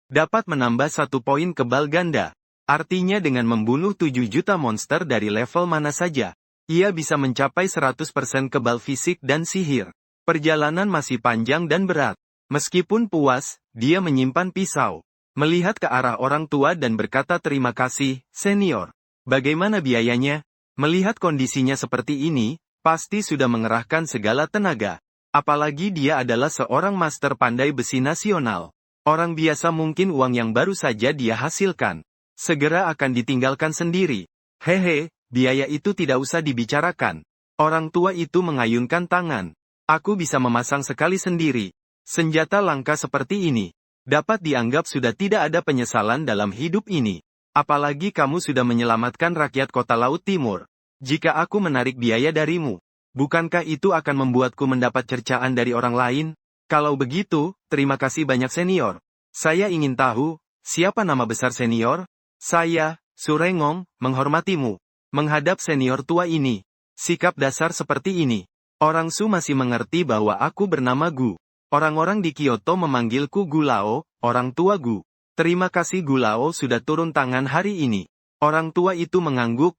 Dapat menambah 1 poin kebal ganda. Artinya dengan membunuh 7 juta monster dari level mana saja, ia bisa mencapai 100% kebal fisik dan sihir. Perjalanan masih panjang dan berat. Meskipun puas, dia menyimpan pisau. Melihat ke arah orang tua dan berkata terima kasih, senior. Bagaimana biayanya? Melihat kondisinya seperti ini, pasti sudah mengerahkan segala tenaga. Apalagi dia adalah seorang master pandai besi nasional. Orang biasa mungkin uang yang baru saja dia hasilkan. Segera akan ditinggalkan sendiri. Hehe, biaya itu tidak usah dibicarakan. Orang tua itu mengayunkan tangan. Aku bisa memasang sekali sendiri. Senjata langka seperti ini. Dapat dianggap sudah tidak ada penyesalan dalam hidup ini. Apalagi kamu sudah menyelamatkan rakyat kota Laut Timur. Jika aku menarik biaya darimu, bukankah itu akan membuatku mendapat cercaan dari orang lain? Kalau begitu, terima kasih banyak senior. Saya ingin tahu, siapa nama besar senior? Saya, Surengong, menghormatimu. Menghadap senior tua ini. Sikap dasar seperti ini. Orang Su masih mengerti bahwa aku bernama Gu. Orang-orang di Kyoto memanggilku Gulao, orang tua Gu. Terima kasih Gulao sudah turun tangan hari ini. Orang tua itu mengangguk,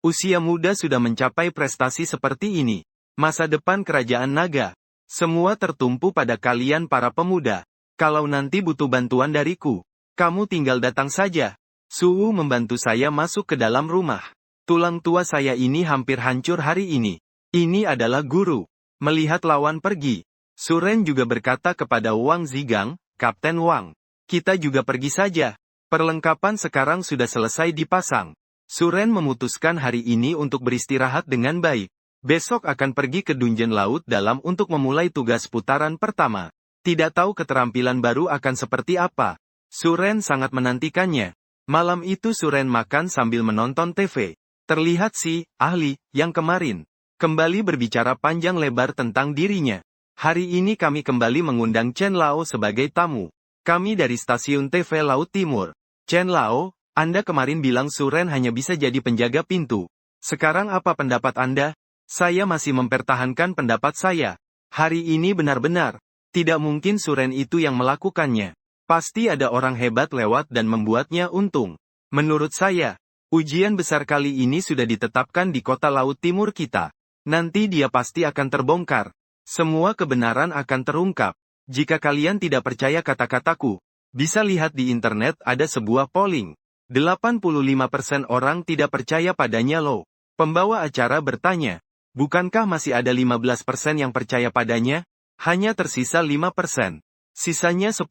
usia muda sudah mencapai prestasi seperti ini. Masa depan kerajaan naga. Semua tertumpu pada kalian para pemuda. Kalau nanti butuh bantuan dariku, kamu tinggal datang saja. Suwu membantu saya masuk ke dalam rumah. Tulang tua saya ini hampir hancur hari ini. Ini adalah guru. Melihat lawan pergi, Suren juga berkata kepada Wang Zigang, Kapten Wang. Kita juga pergi saja. Perlengkapan sekarang sudah selesai dipasang. Suren memutuskan hari ini untuk beristirahat dengan baik. Besok akan pergi ke Dungeon Laut Dalam untuk memulai tugas putaran pertama. Tidak tahu keterampilan baru akan seperti apa. Suren sangat menantikannya. Malam itu Suren makan sambil menonton TV. Terlihat si ahli yang kemarin kembali berbicara panjang lebar tentang dirinya. Hari ini kami kembali mengundang Chen Lao sebagai tamu. Kami dari stasiun TV Laut Timur. Chen Lao, Anda kemarin bilang Suren hanya bisa jadi penjaga pintu. Sekarang apa pendapat Anda? Saya masih mempertahankan pendapat saya. Hari ini benar-benar. Tidak mungkin Suren itu yang melakukannya. Pasti ada orang hebat lewat dan membuatnya untung. Menurut saya, ujian besar kali ini sudah ditetapkan di kota Laut Timur kita. Nanti dia pasti akan terbongkar. Semua kebenaran akan terungkap. Jika kalian tidak percaya kata-kataku, bisa lihat di internet ada sebuah polling. 85% orang tidak percaya padanya loh. Pembawa acara bertanya, bukankah masih ada 15% yang percaya padanya? Hanya tersisa 5%. Sisanya 10%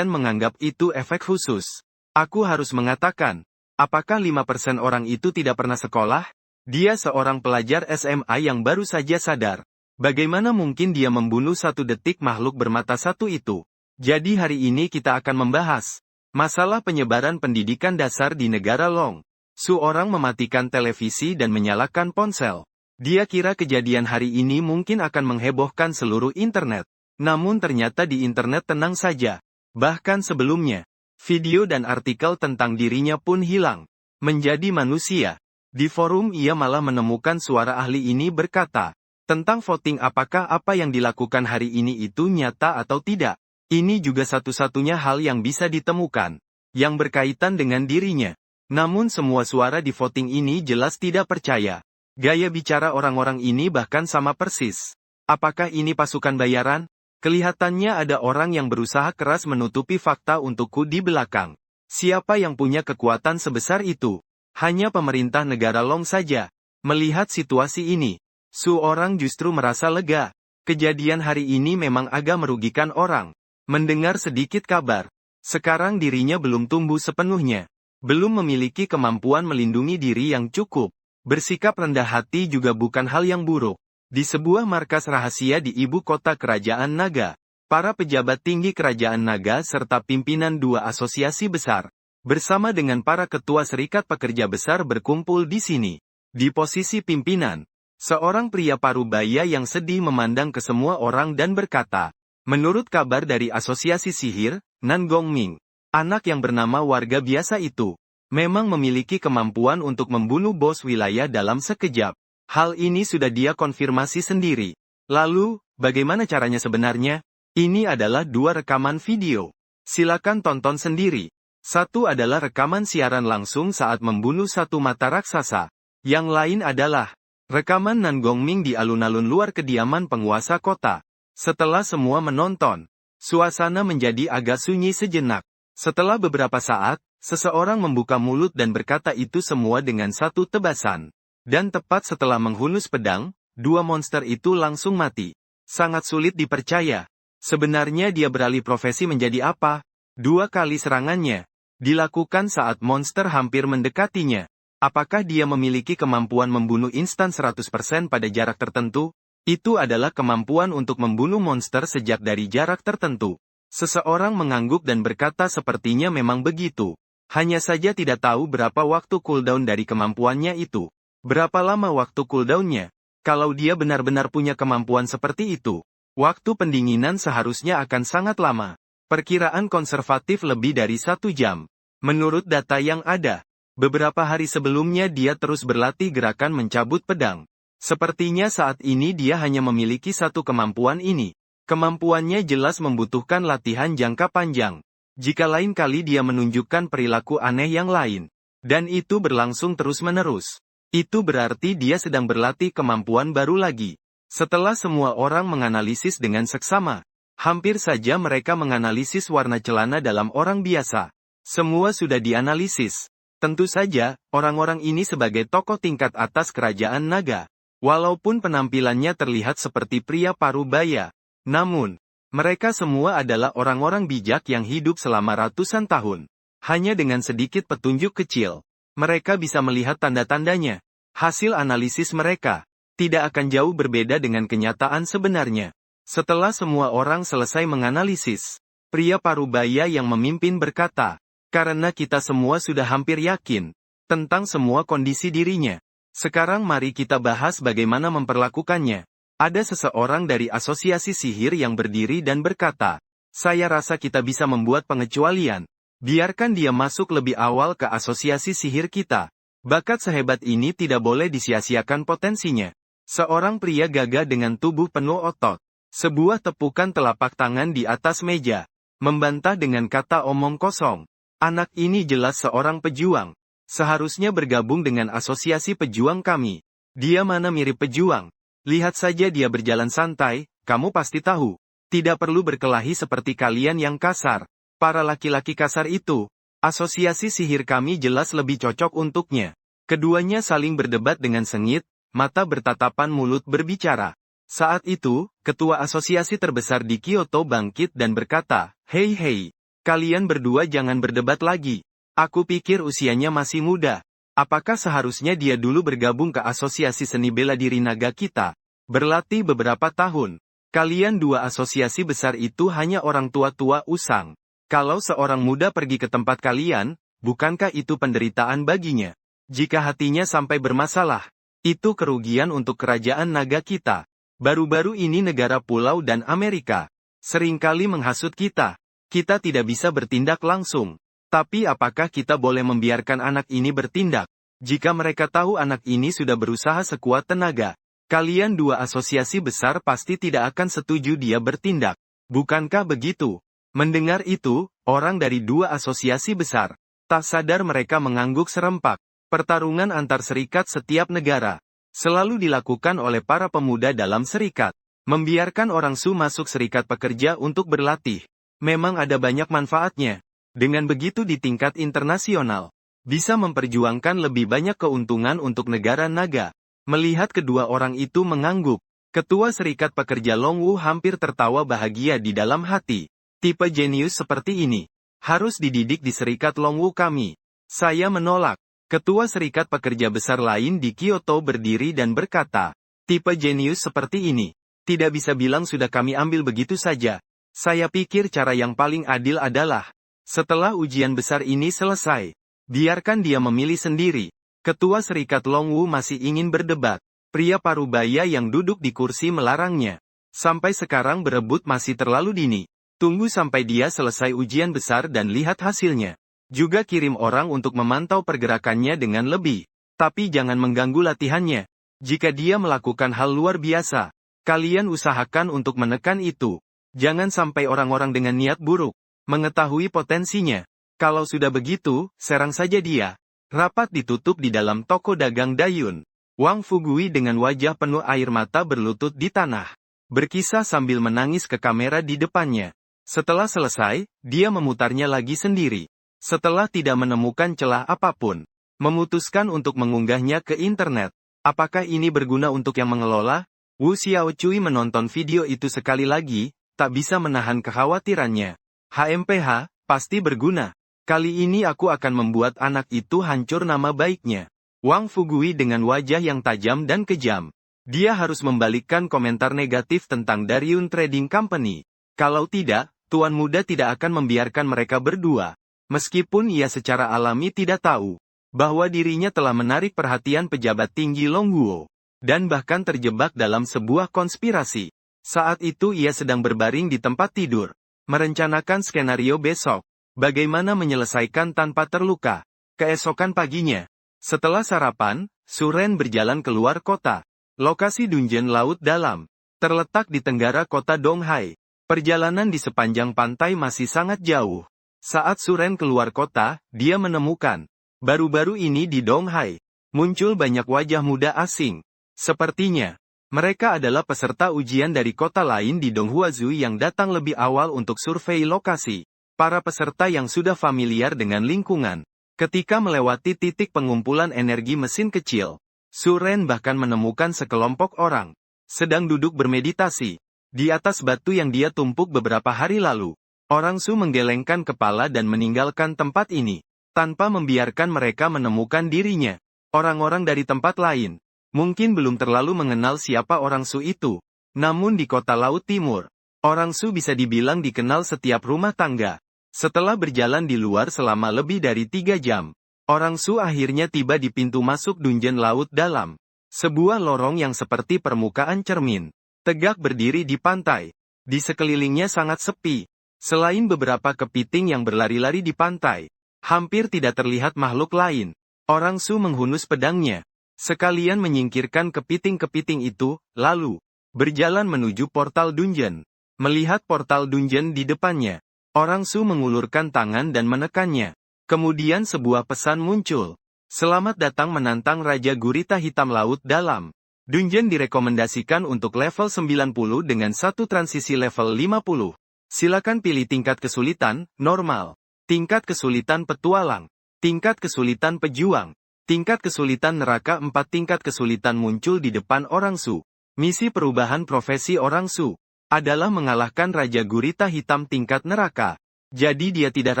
menganggap itu efek khusus. Aku harus mengatakan, apakah 5% orang itu tidak pernah sekolah? Dia seorang pelajar SMA yang baru saja sadar. Bagaimana mungkin dia membunuh 1 detik makhluk bermata satu itu? Jadi hari ini kita akan membahas masalah penyebaran pendidikan dasar di negara Long. Seorang mematikan televisi dan menyalakan ponsel. Dia kira kejadian hari ini mungkin akan menghebohkan seluruh internet. Namun ternyata di internet tenang saja. Bahkan sebelumnya, video dan artikel tentang dirinya pun hilang. Menjadi manusia. Di forum ia malah menemukan suara ahli ini berkata, tentang voting apakah apa yang dilakukan hari ini itu nyata atau tidak. Ini juga satu-satunya hal yang bisa ditemukan, yang berkaitan dengan dirinya. Namun semua suara di voting ini jelas tidak percaya. Gaya bicara orang-orang ini bahkan sama persis. Apakah ini pasukan bayaran? Kelihatannya ada orang yang berusaha keras menutupi fakta untukku di belakang. Siapa yang punya kekuatan sebesar itu? Hanya pemerintah negara Long saja. Melihat situasi ini, seorang justru merasa lega. Kejadian hari ini memang agak merugikan orang. Mendengar sedikit kabar. Sekarang dirinya belum tumbuh sepenuhnya. Belum memiliki kemampuan melindungi diri yang cukup. Bersikap rendah hati juga bukan hal yang buruk. Di sebuah markas rahasia di ibu kota kerajaan naga, para pejabat tinggi kerajaan naga serta pimpinan dua asosiasi besar, bersama dengan para ketua serikat pekerja besar berkumpul di sini. Di posisi pimpinan, seorang pria parubaya yang sedih memandang ke semua orang dan berkata, menurut kabar dari asosiasi sihir, Nan Gongming, anak yang bernama warga biasa itu, memang memiliki kemampuan untuk membunuh bos wilayah dalam sekejap. Hal ini sudah dia konfirmasi sendiri. Lalu, bagaimana caranya sebenarnya? Ini adalah dua rekaman video. Silakan tonton sendiri. Satu adalah rekaman siaran langsung saat membunuh satu mata raksasa. Yang lain adalah rekaman Nan Gongming di alun-alun luar kediaman penguasa kota. Setelah semua menonton, suasana menjadi agak sunyi sejenak. Setelah beberapa saat, seseorang membuka mulut dan berkata itu semua dengan satu tebasan. Dan tepat setelah menghunus pedang, dua monster itu langsung mati. Sangat sulit dipercaya. Sebenarnya dia beralih profesi menjadi apa? 2 kali serangannya dilakukan saat monster hampir mendekatinya. Apakah dia memiliki kemampuan membunuh instan 100% pada jarak tertentu? Itu adalah kemampuan untuk membunuh monster sejak dari jarak tertentu. Seseorang mengangguk dan berkata sepertinya memang begitu. Hanya saja tidak tahu berapa waktu cooldown dari kemampuannya itu. Berapa lama waktu cooldownnya? Kalau dia benar-benar punya kemampuan seperti itu, waktu pendinginan seharusnya akan sangat lama. Perkiraan konservatif lebih dari 1 jam. Menurut data yang ada, beberapa hari sebelumnya dia terus berlatih gerakan mencabut pedang. Sepertinya saat ini dia hanya memiliki satu kemampuan ini. Kemampuannya jelas membutuhkan latihan jangka panjang. Jika lain kali dia menunjukkan perilaku aneh yang lain, dan itu berlangsung terus-menerus, itu berarti dia sedang berlatih kemampuan baru lagi. Setelah semua orang menganalisis dengan seksama, hampir saja mereka menganalisis warna celana dalam orang biasa. Semua sudah dianalisis. Tentu saja, orang-orang ini sebagai tokoh tingkat atas kerajaan naga. Walaupun penampilannya terlihat seperti pria parubaya, namun, mereka semua adalah orang-orang bijak yang hidup selama ratusan tahun. Hanya dengan sedikit petunjuk kecil, mereka bisa melihat tanda-tandanya. Hasil analisis mereka tidak akan jauh berbeda dengan kenyataan sebenarnya. Setelah semua orang selesai menganalisis, pria parubaya yang memimpin berkata, karena kita semua sudah hampir yakin tentang semua kondisi dirinya. Sekarang mari kita bahas bagaimana memperlakukannya. Ada seseorang dari asosiasi sihir yang berdiri dan berkata, saya rasa kita bisa membuat pengecualian. Biarkan dia masuk lebih awal ke asosiasi sihir kita. Bakat sehebat ini tidak boleh disia-siakan potensinya. Seorang pria gagah dengan tubuh penuh otot. Sebuah tepukan telapak tangan di atas meja. Membantah dengan kata omong kosong. Anak ini jelas seorang pejuang. Seharusnya bergabung dengan asosiasi pejuang kami. Dia mana mirip pejuang. Lihat saja dia berjalan santai, kamu pasti tahu. Tidak perlu berkelahi seperti kalian yang kasar. Para laki-laki kasar itu, asosiasi sihir kami jelas lebih cocok untuknya. Keduanya saling berdebat dengan sengit, mata bertatapan mulut berbicara. Saat itu, ketua asosiasi terbesar di Kyoto bangkit dan berkata, hei, kalian berdua jangan berdebat lagi. Aku pikir usianya masih muda. Apakah seharusnya dia dulu bergabung ke asosiasi seni bela diri naga kita? Berlatih beberapa tahun. Kalian dua asosiasi besar itu hanya orang tua-tua usang. Kalau seorang muda pergi ke tempat kalian, bukankah itu penderitaan baginya? Jika hatinya sampai bermasalah, itu kerugian untuk kerajaan naga kita. Baru-baru ini negara pulau dan Amerika seringkali menghasut kita. Kita tidak bisa bertindak langsung. Tapi apakah kita boleh membiarkan anak ini bertindak? Jika mereka tahu anak ini sudah berusaha sekuat tenaga, kalian dua asosiasi besar pasti tidak akan setuju dia bertindak. Bukankah begitu? Mendengar itu, orang dari dua asosiasi besar, tak sadar mereka mengangguk serempak. Pertarungan antar serikat setiap negara selalu dilakukan oleh para pemuda dalam serikat. Membiarkan orang Su masuk serikat pekerja untuk berlatih memang ada banyak manfaatnya. Dengan begitu di tingkat internasional, bisa memperjuangkan lebih banyak keuntungan untuk negara naga. Melihat kedua orang itu mengangguk, ketua serikat pekerja Longwu hampir tertawa bahagia di dalam hati. Tipe jenius seperti ini harus dididik di serikat Longwu kami. Saya menolak. Ketua serikat pekerja besar lain di Kyoto berdiri dan berkata, tipe jenius seperti ini tidak bisa bilang sudah kami ambil begitu saja. Saya pikir cara yang paling adil adalah, setelah ujian besar ini selesai, biarkan dia memilih sendiri. Ketua serikat Longwu masih ingin berdebat. Pria parubaya yang duduk di kursi melarangnya. Sampai sekarang berebut masih terlalu dini. Tunggu sampai dia selesai ujian besar dan lihat hasilnya. Juga kirim orang untuk memantau pergerakannya dengan lebih. Tapi jangan mengganggu latihannya. Jika dia melakukan hal luar biasa, kalian usahakan untuk menekan itu. Jangan sampai orang-orang dengan niat buruk mengetahui potensinya. Kalau sudah begitu, serang saja dia. Rapat ditutup di dalam toko dagang Dayun. Wang Fugui dengan wajah penuh air mata berlutut di tanah. Berkisah sambil menangis ke kamera di depannya. Setelah selesai, dia memutarnya lagi sendiri. Setelah tidak menemukan celah apapun, memutuskan untuk mengunggahnya ke internet. Apakah ini berguna untuk yang mengelola? Wu Xiaochui menonton video itu sekali lagi, tak bisa menahan kekhawatirannya. HMPH, pasti berguna. Kali ini aku akan membuat anak itu hancur nama baiknya. Wang Fugui dengan wajah yang tajam dan kejam. Dia harus membalikkan komentar negatif tentang Dariun Trading Company. Kalau tidak, Tuan Muda tidak akan membiarkan mereka berdua. Meskipun ia secara alami tidak tahu bahwa dirinya telah menarik perhatian pejabat tinggi Longguo, dan bahkan terjebak dalam sebuah konspirasi. Saat itu ia sedang berbaring di tempat tidur, merencanakan skenario besok, bagaimana menyelesaikan tanpa terluka. Keesokan paginya, setelah sarapan, Suren berjalan keluar kota. Lokasi Dungeon Laut Dalam terletak di tenggara kota Donghai. Perjalanan di sepanjang pantai masih sangat jauh. Saat Suren keluar kota, dia menemukan, baru-baru ini di Donghai, muncul banyak wajah muda asing. Sepertinya, mereka adalah peserta ujian dari kota lain di Donghuazui yang datang lebih awal untuk survei lokasi. Para peserta yang sudah familiar dengan lingkungan. Ketika melewati titik pengumpulan energi mesin kecil, Suren bahkan menemukan sekelompok orang sedang duduk bermeditasi di atas batu yang dia tumpuk beberapa hari lalu. Orang Su menggelengkan kepala dan meninggalkan tempat ini, tanpa membiarkan mereka menemukan dirinya. Orang-orang dari tempat lain, mungkin belum terlalu mengenal siapa orang Su itu. Namun di kota Laut Timur, orang Su bisa dibilang dikenal setiap rumah tangga. Setelah berjalan di luar selama lebih dari 3 jam, orang Su akhirnya tiba di pintu masuk Dungeon Laut Dalam. Sebuah lorong yang seperti permukaan cermin, tegak berdiri di pantai. Di sekelilingnya sangat sepi. Selain beberapa kepiting yang berlari-lari di pantai, hampir tidak terlihat makhluk lain. Orang Su menghunus pedangnya, sekalian menyingkirkan kepiting-kepiting itu, lalu berjalan menuju portal dungeon. Melihat portal dungeon di depannya, orang Su mengulurkan tangan dan menekannya. Kemudian sebuah pesan muncul. Selamat datang menantang Raja Gurita Hitam Laut Dalam. Dungeon direkomendasikan untuk level 90 dengan satu transisi level 50. Silakan pilih tingkat kesulitan, normal, tingkat kesulitan petualang, tingkat kesulitan pejuang, tingkat kesulitan neraka. 4 tingkat kesulitan muncul di depan orang Su. Misi perubahan profesi orang Su adalah mengalahkan Raja Gurita Hitam tingkat neraka. Jadi dia tidak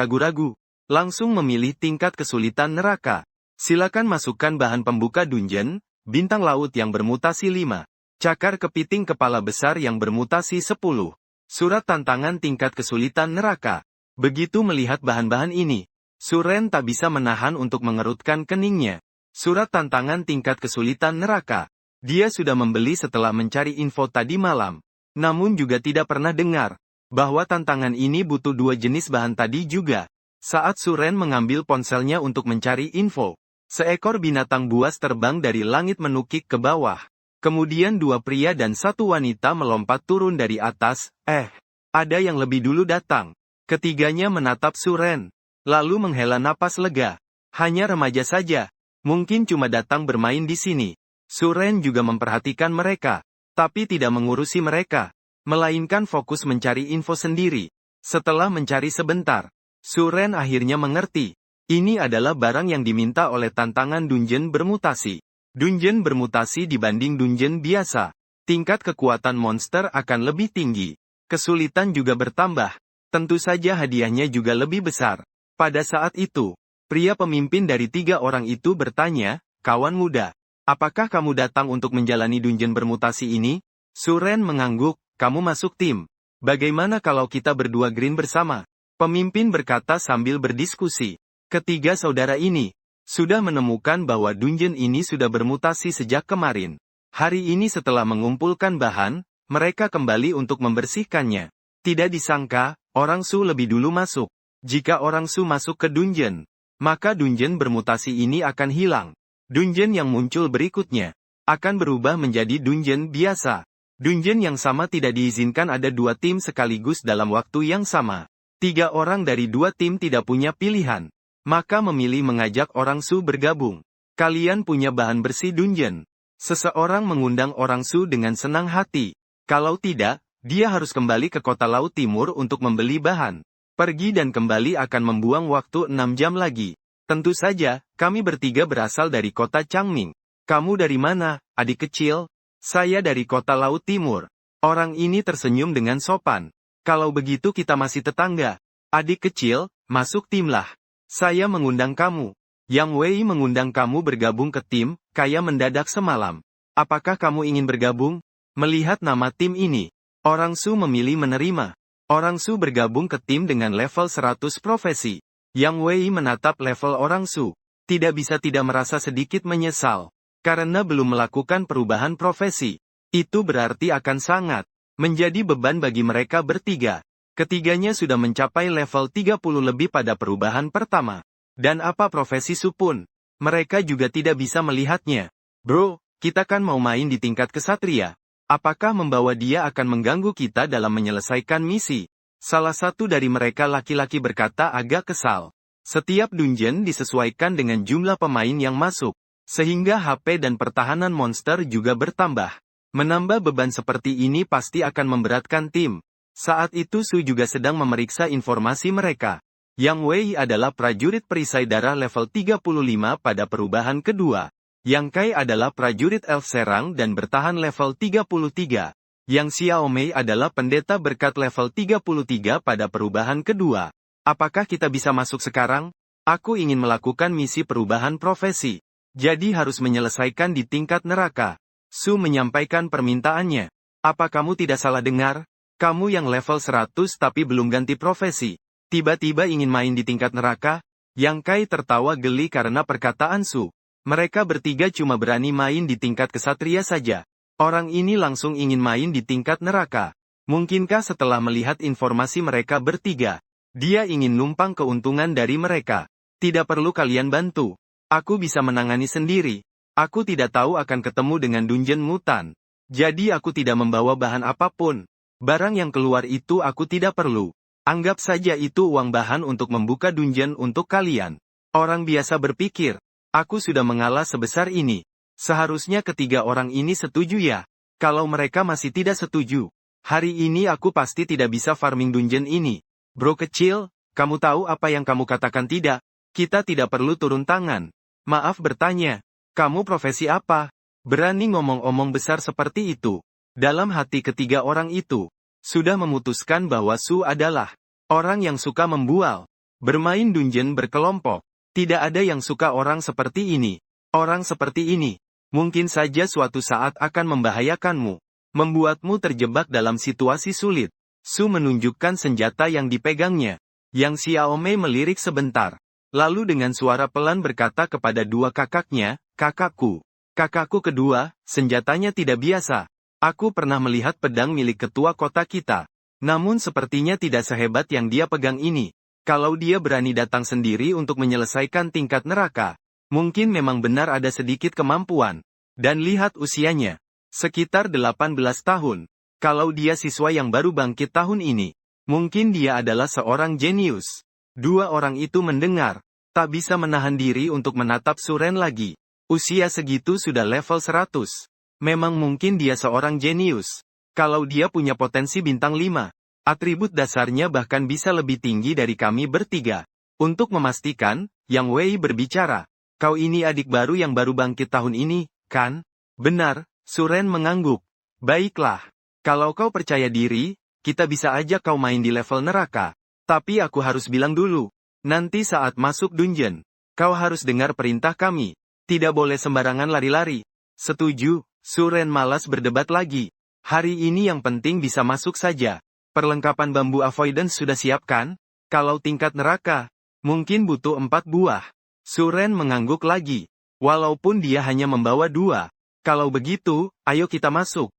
ragu-ragu, langsung memilih tingkat kesulitan neraka. Silakan masukkan bahan pembuka dungeon, bintang laut yang bermutasi 5, cakar kepiting kepala besar yang bermutasi 10. Surat tantangan tingkat kesulitan neraka. Begitu melihat bahan-bahan ini, Suren tak bisa menahan untuk mengerutkan keningnya. Surat tantangan tingkat kesulitan neraka. Dia sudah membeli setelah mencari info tadi malam. Namun juga tidak pernah dengar bahwa tantangan ini butuh dua jenis bahan tadi juga. Saat Suren mengambil ponselnya untuk mencari info, seekor binatang buas terbang dari langit menukik ke bawah. Kemudian dua pria dan satu wanita melompat turun dari atas. Ada yang lebih dulu datang. Ketiganya menatap Suren, lalu menghela napas lega. Hanya remaja saja. Mungkin cuma datang bermain di sini. Suren juga memperhatikan mereka, tapi tidak mengurusi mereka, melainkan fokus mencari info sendiri. Setelah mencari sebentar, Suren akhirnya mengerti. Ini adalah barang yang diminta oleh tantangan dungeon bermutasi. Dungeon bermutasi dibanding dungeon biasa. Tingkat kekuatan monster akan lebih tinggi. Kesulitan juga bertambah. Tentu saja hadiahnya juga lebih besar. Pada saat itu, pria pemimpin dari 3 orang itu bertanya, "Kawan muda, apakah kamu datang untuk menjalani dungeon bermutasi ini?" Suren mengangguk, "Kamu masuk tim. Bagaimana kalau kita berdua green bersama?" Pemimpin berkata sambil berdiskusi. Ketiga saudara ini sudah menemukan bahwa dungeon ini sudah bermutasi sejak kemarin. Hari ini setelah mengumpulkan bahan, mereka kembali untuk membersihkannya. Tidak disangka, orang Su lebih dulu masuk. Jika orang Su masuk ke dungeon, maka dungeon bermutasi ini akan hilang. Dungeon yang muncul berikutnya akan berubah menjadi dungeon biasa. Dungeon yang sama tidak diizinkan ada 2 tim sekaligus dalam waktu yang sama. 3 orang dari 2 tim tidak punya pilihan, maka memilih mengajak orang Su bergabung. Kalian punya bahan bersih dungeon. Seseorang mengundang orang Su dengan senang hati. Kalau tidak, dia harus kembali ke kota Laut Timur untuk membeli bahan. Pergi dan kembali akan membuang waktu 6 jam lagi. Tentu saja, kami bertiga berasal dari kota Changming. Kamu dari mana, adik kecil? Saya dari kota Laut Timur. Orang ini tersenyum dengan sopan. Kalau begitu kita masih tetangga. Adik kecil, masuk timlah. Saya mengundang kamu. Yang Wei mengundang kamu bergabung ke tim, kaya mendadak semalam. Apakah kamu ingin bergabung? Melihat nama tim ini, orang Su memilih menerima. Orang Su bergabung ke tim dengan level 100 profesi. Yang Wei menatap level orang Su. Tidak bisa tidak merasa sedikit menyesal. Karena belum melakukan perubahan profesi. Itu berarti akan sangat menjadi beban bagi mereka bertiga. Ketiganya sudah mencapai level 30 lebih pada perubahan pertama. Dan apa profesi Su pun, mereka juga tidak bisa melihatnya. Bro, kita kan mau main di tingkat kesatria. Apakah membawa dia akan mengganggu kita dalam menyelesaikan misi? Salah satu dari mereka laki-laki berkata agak kesal. Setiap dungeon disesuaikan dengan jumlah pemain yang masuk, sehingga HP dan pertahanan monster juga bertambah. Menambah beban seperti ini pasti akan memberatkan tim. Saat itu Su juga sedang memeriksa informasi mereka. Yang Wei adalah prajurit perisai darah level 35 pada perubahan kedua. Yang Kai adalah prajurit elf serang dan bertahan level 33. Yang Xiaomei adalah pendeta berkat level 33 pada perubahan kedua. Apakah kita bisa masuk sekarang? Aku ingin melakukan misi perubahan profesi. Jadi harus menyelesaikan di tingkat neraka. Su menyampaikan permintaannya. Apa kamu tidak salah dengar? Kamu yang level 100 tapi belum ganti profesi. Tiba-tiba ingin main di tingkat neraka? Yang Kai tertawa geli karena perkataan Su. Mereka bertiga cuma berani main di tingkat kesatria saja. Orang ini langsung ingin main di tingkat neraka. Mungkinkah setelah melihat informasi mereka bertiga, dia ingin numpang keuntungan dari mereka? Tidak perlu kalian bantu. Aku bisa menangani sendiri. Aku tidak tahu akan ketemu dengan dungeon mutan. Jadi aku tidak membawa bahan apapun. Barang yang keluar itu aku tidak perlu. Anggap saja itu uang bahan untuk membuka dungeon untuk kalian. Orang biasa berpikir, aku sudah mengalah sebesar ini. Seharusnya ketiga orang ini setuju ya. Kalau mereka masih tidak setuju, hari ini aku pasti tidak bisa farming dungeon ini. Bro kecil, kamu tahu apa yang kamu katakan tidak? Kita tidak perlu turun tangan. Maaf bertanya, kamu profesi apa? Berani ngomong-omong besar seperti itu. Dalam hati ketiga orang itu, sudah memutuskan bahwa Su adalah orang yang suka membual, bermain dungeon berkelompok. Tidak ada yang suka orang seperti ini. Orang seperti ini, mungkin saja suatu saat akan membahayakanmu, membuatmu terjebak dalam situasi sulit. Su menunjukkan senjata yang dipegangnya. Yang Xiaomei melirik sebentar, lalu dengan suara pelan berkata kepada dua kakaknya, kakakku. Kakakku kedua, senjatanya tidak biasa. Aku pernah melihat pedang milik ketua kota kita. Namun sepertinya tidak sehebat yang dia pegang ini. Kalau dia berani datang sendiri untuk menyelesaikan tingkat neraka, mungkin memang benar ada sedikit kemampuan. Dan lihat usianya. Sekitar 18 tahun. Kalau dia siswa yang baru bangkit tahun ini, mungkin dia adalah seorang jenius. Dua orang itu mendengar, tak bisa menahan diri untuk menatap Suren lagi. Usia segitu sudah level 100. Memang mungkin dia seorang jenius. Kalau dia punya potensi bintang 5, atribut dasarnya bahkan bisa lebih tinggi dari kami bertiga. Untuk memastikan, Yang Wei berbicara. Kau ini adik baru yang baru bangkit tahun ini, kan? Benar, Suren mengangguk. Baiklah. Kalau kau percaya diri, kita bisa ajak kau main di level neraka. Tapi aku harus bilang dulu. Nanti saat masuk dungeon, kau harus dengar perintah kami. Tidak boleh sembarangan lari-lari. Setuju, Suren malas berdebat lagi. Hari ini yang penting bisa masuk saja. Perlengkapan bambu avoidance sudah siap kan? Kalau tingkat neraka, mungkin butuh 4 buah. Suren mengangguk lagi. Walaupun dia hanya membawa 2. Kalau begitu, ayo kita masuk.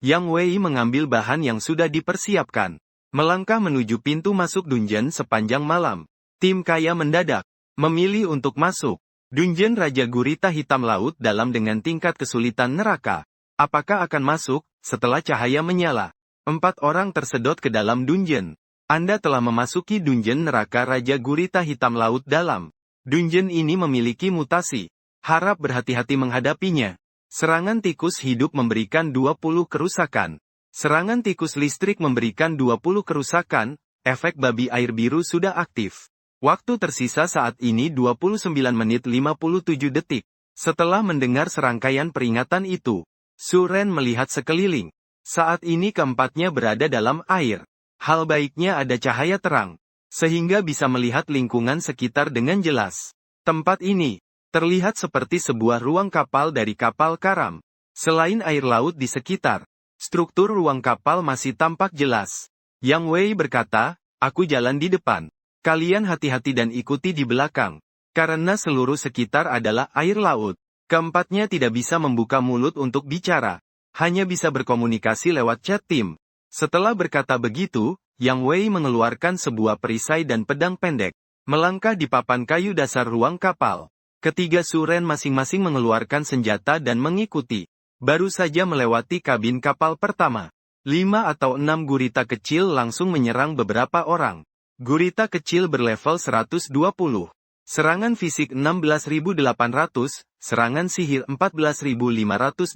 Yang Wei mengambil bahan yang sudah dipersiapkan. Melangkah menuju pintu masuk dungeon sepanjang malam. Tim kaya mendadak memilih untuk masuk. Dungeon Raja Gurita Hitam Laut dalam dengan tingkat kesulitan neraka. Apakah akan masuk, setelah cahaya menyala? 4 orang tersedot ke dalam dungeon. Anda telah memasuki dungeon neraka Raja Gurita Hitam Laut dalam. Dungeon ini memiliki mutasi. Harap berhati-hati menghadapinya. Serangan tikus hidup memberikan 20 kerusakan. Serangan tikus listrik memberikan 20 kerusakan, efek babi air biru sudah aktif. Waktu tersisa saat ini 29 menit 57 detik. Setelah mendengar serangkaian peringatan itu, Suren melihat sekeliling. Saat ini keempatnya berada dalam air. Hal baiknya ada cahaya terang, sehingga bisa melihat lingkungan sekitar dengan jelas. Tempat ini terlihat seperti sebuah ruang kapal dari kapal karam. Selain air laut di sekitar, struktur ruang kapal masih tampak jelas. Yang Wei berkata, aku jalan di depan. Kalian hati-hati dan ikuti di belakang. Karena seluruh sekitar adalah air laut. Keempatnya tidak bisa membuka mulut untuk bicara. Hanya bisa berkomunikasi lewat chat tim. Setelah berkata begitu, Yang Wei mengeluarkan sebuah perisai dan pedang pendek. Melangkah di papan kayu dasar ruang kapal. Ketiga Suren masing-masing mengeluarkan senjata dan mengikuti. Baru saja melewati kabin kapal pertama. 5 atau 6 gurita kecil langsung menyerang beberapa orang. Gurita kecil berlevel 120. Serangan fisik 16.800, serangan sihir 14.580.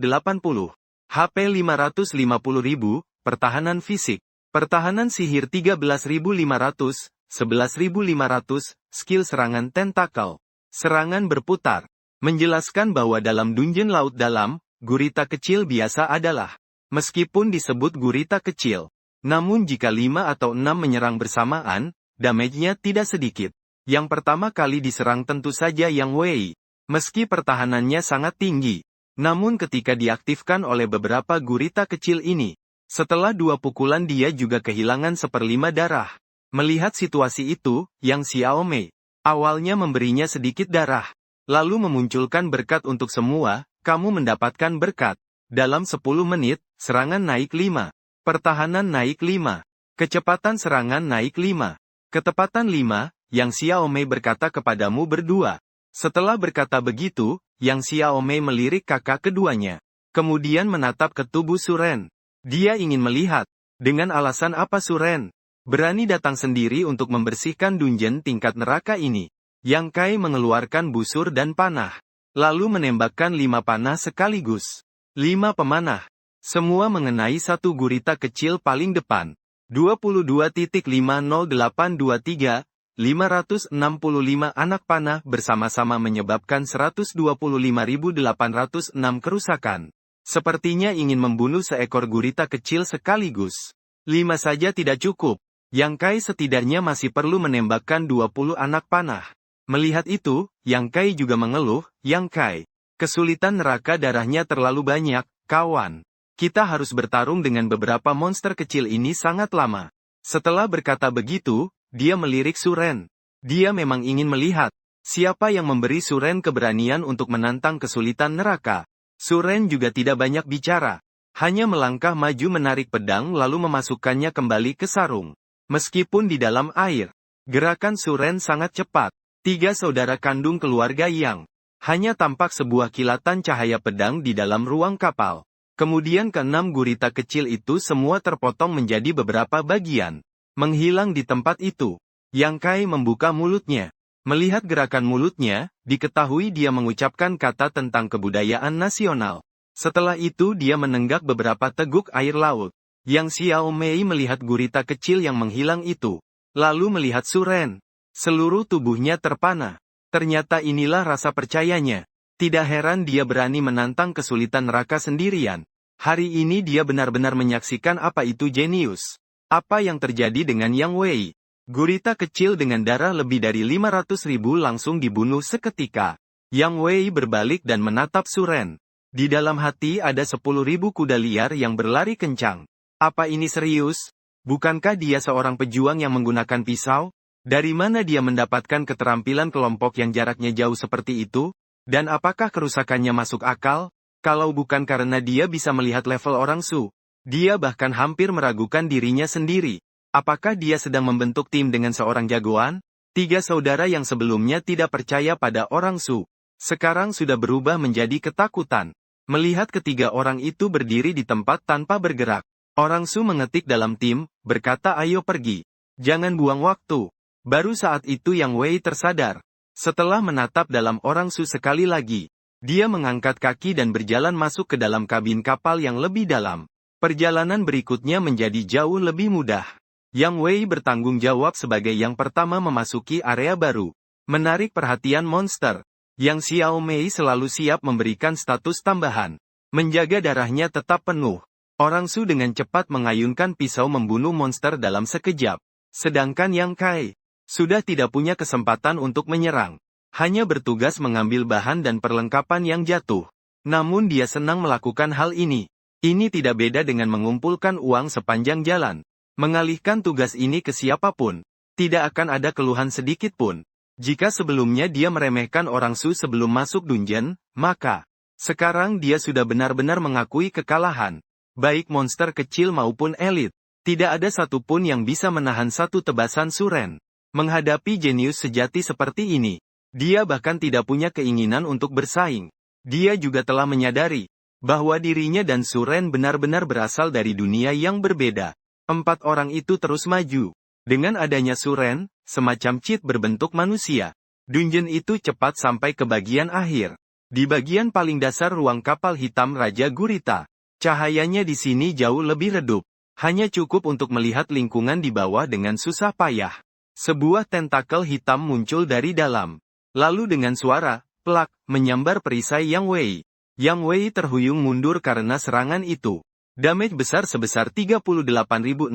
HP 550.000, pertahanan fisik. Pertahanan sihir 13.500, 11.500, skill serangan tentakel. Serangan berputar. Menjelaskan bahwa dalam dungeon laut dalam, gurita kecil biasa adalah, meskipun disebut gurita kecil, namun jika 5 atau 6 menyerang bersamaan, damage-nya tidak sedikit. Yang pertama kali diserang tentu saja Yang Wei. Meski pertahanannya sangat tinggi, namun ketika diaktifkan oleh beberapa gurita kecil ini, setelah 2 pukulan dia juga kehilangan 1/5 darah. Melihat situasi itu, Yang Xiaomei awalnya memberinya sedikit darah, lalu memunculkan berkat untuk semua. Kamu mendapatkan berkat. Dalam 10 menit, serangan naik 5. Pertahanan naik 5. Kecepatan serangan naik 5. Ketepatan 5, Yang Xiaomei berkata kepadamu berdua. Setelah berkata begitu, Yang Xiaomei melirik kakak keduanya. Kemudian menatap ke tubuh Suren. Dia ingin melihat, dengan alasan apa Suren berani datang sendiri untuk membersihkan dungeon tingkat neraka ini. Yang Kai mengeluarkan busur dan panah. Lalu menembakkan 5 panah sekaligus. 5 pemanah. Semua mengenai satu gurita kecil paling depan. 22.50823, 565 anak panah bersama-sama menyebabkan 125.806 kerusakan. Sepertinya ingin membunuh seekor gurita kecil sekaligus. 5 saja tidak cukup. Yang Kai setidaknya masih perlu menembakkan 20 anak panah. Melihat itu, Yang Kai juga mengeluh, Yang Kai, kesulitan neraka darahnya terlalu banyak, kawan. Kita harus bertarung dengan beberapa monster kecil ini sangat lama. Setelah berkata begitu, dia melirik Suren. Dia memang ingin melihat, siapa yang memberi Suren keberanian untuk menantang kesulitan neraka. Suren juga tidak banyak bicara. Hanya melangkah maju menarik pedang lalu memasukkannya kembali ke sarung. Meskipun di dalam air, gerakan Suren sangat cepat. 3 saudara kandung keluarga Yang. Hanya tampak sebuah kilatan cahaya pedang di dalam ruang kapal. Kemudian ke-6 gurita kecil itu semua terpotong menjadi beberapa bagian. Menghilang di tempat itu. Yang Kai membuka mulutnya. Melihat gerakan mulutnya, diketahui dia mengucapkan kata tentang kebudayaan nasional. Setelah itu dia menenggak beberapa teguk air laut. Yang Xiao Mei melihat gurita kecil yang menghilang itu. Lalu melihat Suren. Seluruh tubuhnya terpana. Ternyata inilah rasa percayanya. Tidak heran dia berani menantang kesulitan neraka sendirian. Hari ini dia benar-benar menyaksikan apa itu jenius. Apa yang terjadi dengan Yang Wei? Gurita kecil dengan darah lebih dari 500.000 langsung dibunuh seketika. Yang Wei berbalik dan menatap Suren. Di dalam hati ada 10.000 kuda liar yang berlari kencang. Apa ini serius? Bukankah dia seorang pejuang yang menggunakan pisau? Dari mana dia mendapatkan keterampilan kelompok yang jaraknya jauh seperti itu? Dan apakah kerusakannya masuk akal? Kalau bukan karena dia bisa melihat level orang Su, dia bahkan hampir meragukan dirinya sendiri. Apakah dia sedang membentuk tim dengan seorang jagoan? 3 saudara yang sebelumnya tidak percaya pada orang Su, sekarang sudah berubah menjadi ketakutan. Melihat ketiga orang itu berdiri di tempat tanpa bergerak. Orang Su mengetik dalam tim, berkata ayo pergi. Jangan buang waktu. Baru saat itu Yang Wei tersadar. Setelah menatap dalam orang Su sekali lagi, dia mengangkat kaki dan berjalan masuk ke dalam kabin kapal yang lebih dalam. Perjalanan berikutnya menjadi jauh lebih mudah. Yang Wei bertanggung jawab sebagai yang pertama memasuki area baru. Menarik perhatian monster. Yang Xiao Mei selalu siap memberikan status tambahan. Menjaga darahnya tetap penuh. Orang Su dengan cepat mengayunkan pisau membunuh monster dalam sekejap. Sedangkan Yang Kai sudah tidak punya kesempatan untuk menyerang. Hanya bertugas mengambil bahan dan perlengkapan yang jatuh. Namun dia senang melakukan hal ini. Ini tidak beda dengan mengumpulkan uang sepanjang jalan. Mengalihkan tugas ini ke siapapun. Tidak akan ada keluhan sedikit pun. Jika sebelumnya dia meremehkan orang Su sebelum masuk dungeon, maka sekarang dia sudah benar-benar mengakui kekalahan. Baik monster kecil maupun elit. Tidak ada satupun yang bisa menahan satu tebasan Suren. Menghadapi jenius sejati seperti ini, dia bahkan tidak punya keinginan untuk bersaing. Dia juga telah menyadari bahwa dirinya dan Suren benar-benar berasal dari dunia yang berbeda. 4 orang itu terus maju. Dengan adanya Suren, semacam cheat berbentuk manusia. Dungeon itu cepat sampai ke bagian akhir. Di bagian paling dasar ruang kapal hitam Raja Gurita. Cahayanya di sini jauh lebih redup. Hanya cukup untuk melihat lingkungan di bawah dengan susah payah. Sebuah tentakel hitam muncul dari dalam. Lalu dengan suara, plak, menyambar perisai Yang Wei. Yang Wei terhuyung mundur karena serangan itu. Damage besar sebesar 38.061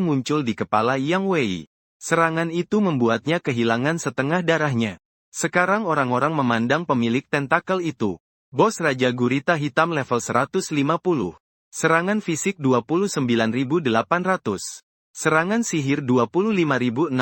muncul di kepala Yang Wei. Serangan itu membuatnya kehilangan setengah darahnya. Sekarang orang-orang memandang pemilik tentakel itu. Bos Raja Gurita Hitam level 150. Serangan fisik 29.800. Serangan sihir 25.650.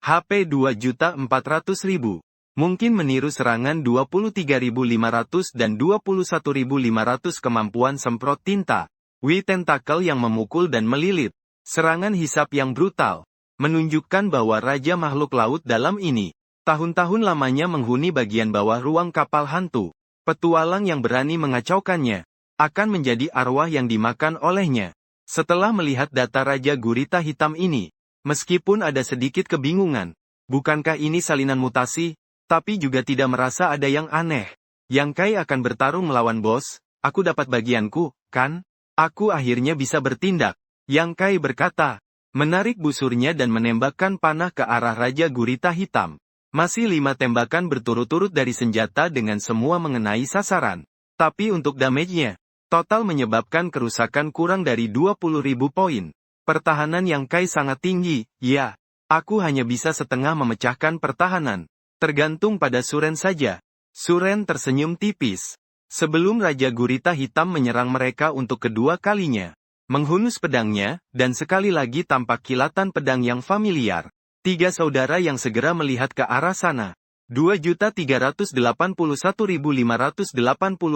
HP 2.400.000. Mungkin meniru serangan 23.500 dan 21.500 kemampuan semprot tinta. Wi tentakel yang memukul dan melilit. Serangan hisap yang brutal. Menunjukkan bahwa Raja Makhluk Laut dalam ini tahun-tahun lamanya menghuni bagian bawah ruang kapal hantu. Petualang yang berani mengacaukannya akan menjadi arwah yang dimakan olehnya. Setelah melihat data Raja Gurita Hitam ini, meskipun ada sedikit kebingungan, bukankah ini salinan mutasi, tapi juga tidak merasa ada yang aneh. Yang Kai akan bertarung melawan bos, aku dapat bagianku, kan? Aku akhirnya bisa bertindak. Yang Kai berkata, menarik busurnya dan menembakkan panah ke arah Raja Gurita Hitam. Masih 5 tembakan berturut-turut dari senjata dengan semua mengenai sasaran. Tapi untuk damage-nya, total menyebabkan kerusakan kurang dari 20.000 poin. Pertahanan Yang Kai sangat tinggi, ya. Aku hanya bisa setengah memecahkan pertahanan. Tergantung pada Suren saja. Suren tersenyum tipis. Sebelum Raja Gurita Hitam menyerang mereka untuk kedua kalinya. Menghunus pedangnya, dan sekali lagi tampak kilatan pedang yang familiar. 3 saudara yang segera melihat ke arah sana. 2.381.580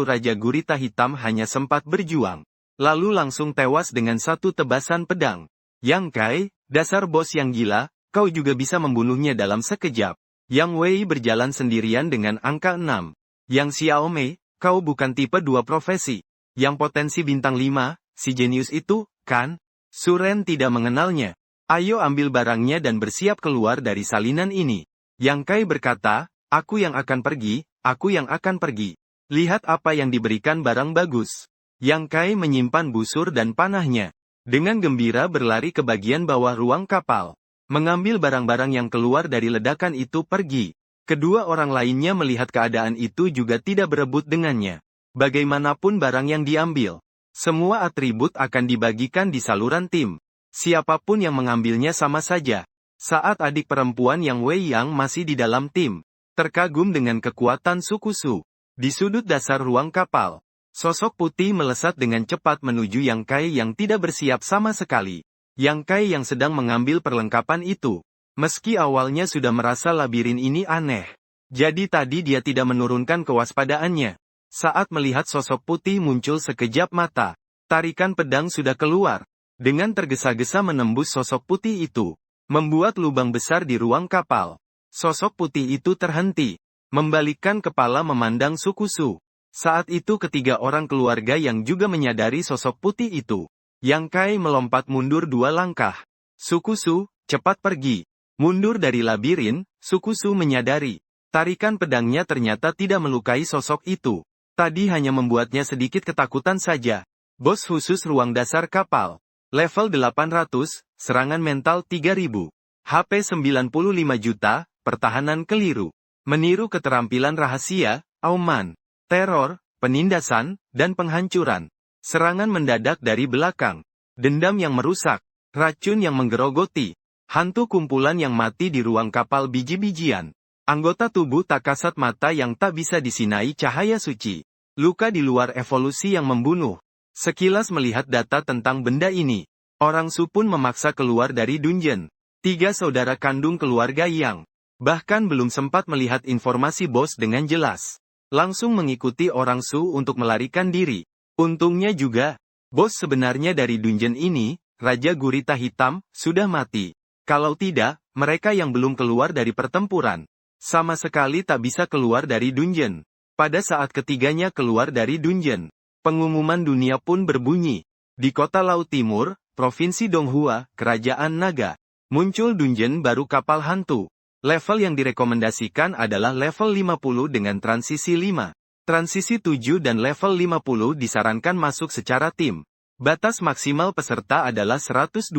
Raja Gurita Hitam hanya sempat berjuang, lalu langsung tewas dengan satu tebasan pedang. Yang Kai, dasar bos yang gila, kau juga bisa membunuhnya dalam sekejap. Yang Wei berjalan sendirian dengan angka 6. Yang Xiaomei, kau bukan tipe 2 profesi. Yang potensi bintang 5, si jenius itu, kan? Su Ren tidak mengenalnya. Ayo ambil barangnya dan bersiap keluar dari salinan ini. Yang Kai berkata, aku yang akan pergi, aku yang akan pergi. Lihat apa yang diberikan barang bagus. Yang Kai menyimpan busur dan panahnya. Dengan gembira berlari ke bagian bawah ruang kapal. Mengambil barang-barang yang keluar dari ledakan itu pergi. Kedua orang lainnya melihat keadaan itu juga tidak berebut dengannya. Bagaimanapun barang yang diambil, semua atribut akan dibagikan di saluran tim. Siapapun yang mengambilnya sama saja. Saat adik perempuan Yang Wei Yang masih di dalam tim, terkagum dengan kekuatan suku Su. Di sudut dasar ruang kapal, sosok putih melesat dengan cepat menuju Yang Kai yang tidak bersiap sama sekali. Yang Kai yang sedang mengambil perlengkapan itu. Meski awalnya sudah merasa labirin ini aneh. Jadi tadi dia tidak menurunkan kewaspadaannya. Saat melihat sosok putih muncul sekejap mata, tarikan pedang sudah keluar. Dengan tergesa-gesa menembus sosok putih itu, membuat lubang besar di ruang kapal. Sosok putih itu terhenti, membalikkan kepala memandang suku Su. Saat itu ketiga orang keluarga yang juga menyadari sosok putih itu. Yang Kai melompat mundur 2 langkah. Suku Su, cepat pergi. Mundur dari labirin, suku Su menyadari. Tarikan pedangnya ternyata tidak melukai sosok itu. Tadi hanya membuatnya sedikit ketakutan saja. Bos khusus ruang dasar kapal. Level 800, serangan mental 3000. HP 95 juta, pertahanan keliru. Meniru keterampilan rahasia, auman, teror, penindasan, dan penghancuran. Serangan mendadak dari belakang. Dendam yang merusak. Racun yang menggerogoti. Hantu kumpulan yang mati di ruang kapal biji-bijian. Anggota tubuh tak kasat mata yang tak bisa disinai cahaya suci. Luka di luar evolusi yang membunuh. Sekilas melihat data tentang benda ini, orang Su pun memaksa keluar dari dungeon. 3 saudara kandung keluarga Yang bahkan belum sempat melihat informasi bos dengan jelas. Langsung mengikuti orang Su untuk melarikan diri. Untungnya juga, bos sebenarnya dari dungeon ini, Raja Gurita Hitam, sudah mati. Kalau tidak, mereka yang belum keluar dari pertempuran, sama sekali tak bisa keluar dari dungeon. Pada saat ketiganya keluar dari dungeon, pengumuman dunia pun berbunyi. Di kota Laut Timur, Provinsi Donghua, Kerajaan Naga, muncul dungeon baru kapal hantu. Level yang direkomendasikan adalah level 50 dengan transisi 5. Transisi 7 dan level 50 disarankan masuk secara tim. Batas maksimal peserta adalah 120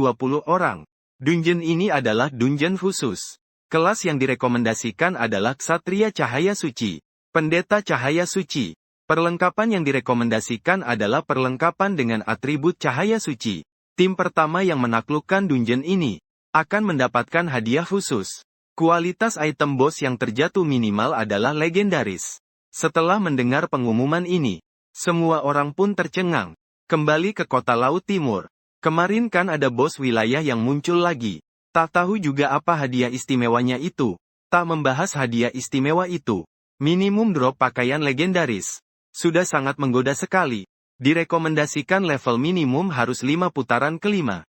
orang. Dungeon ini adalah dungeon khusus. Kelas yang direkomendasikan adalah Ksatria Cahaya Suci, Pendeta Cahaya Suci. Perlengkapan yang direkomendasikan adalah perlengkapan dengan atribut Cahaya Suci. Tim pertama yang menaklukkan dungeon ini akan mendapatkan hadiah khusus. Kualitas item boss yang terjatuh minimal adalah legendaris. Setelah mendengar pengumuman ini, semua orang pun tercengang. Kembali ke kota Laut Timur. Kemarin kan ada bos wilayah yang muncul lagi. Tak tahu juga apa hadiah istimewanya itu. Tak membahas hadiah istimewa itu. Minimum drop pakaian legendaris. Sudah sangat menggoda sekali. Direkomendasikan level minimum harus 5 putaran kelima.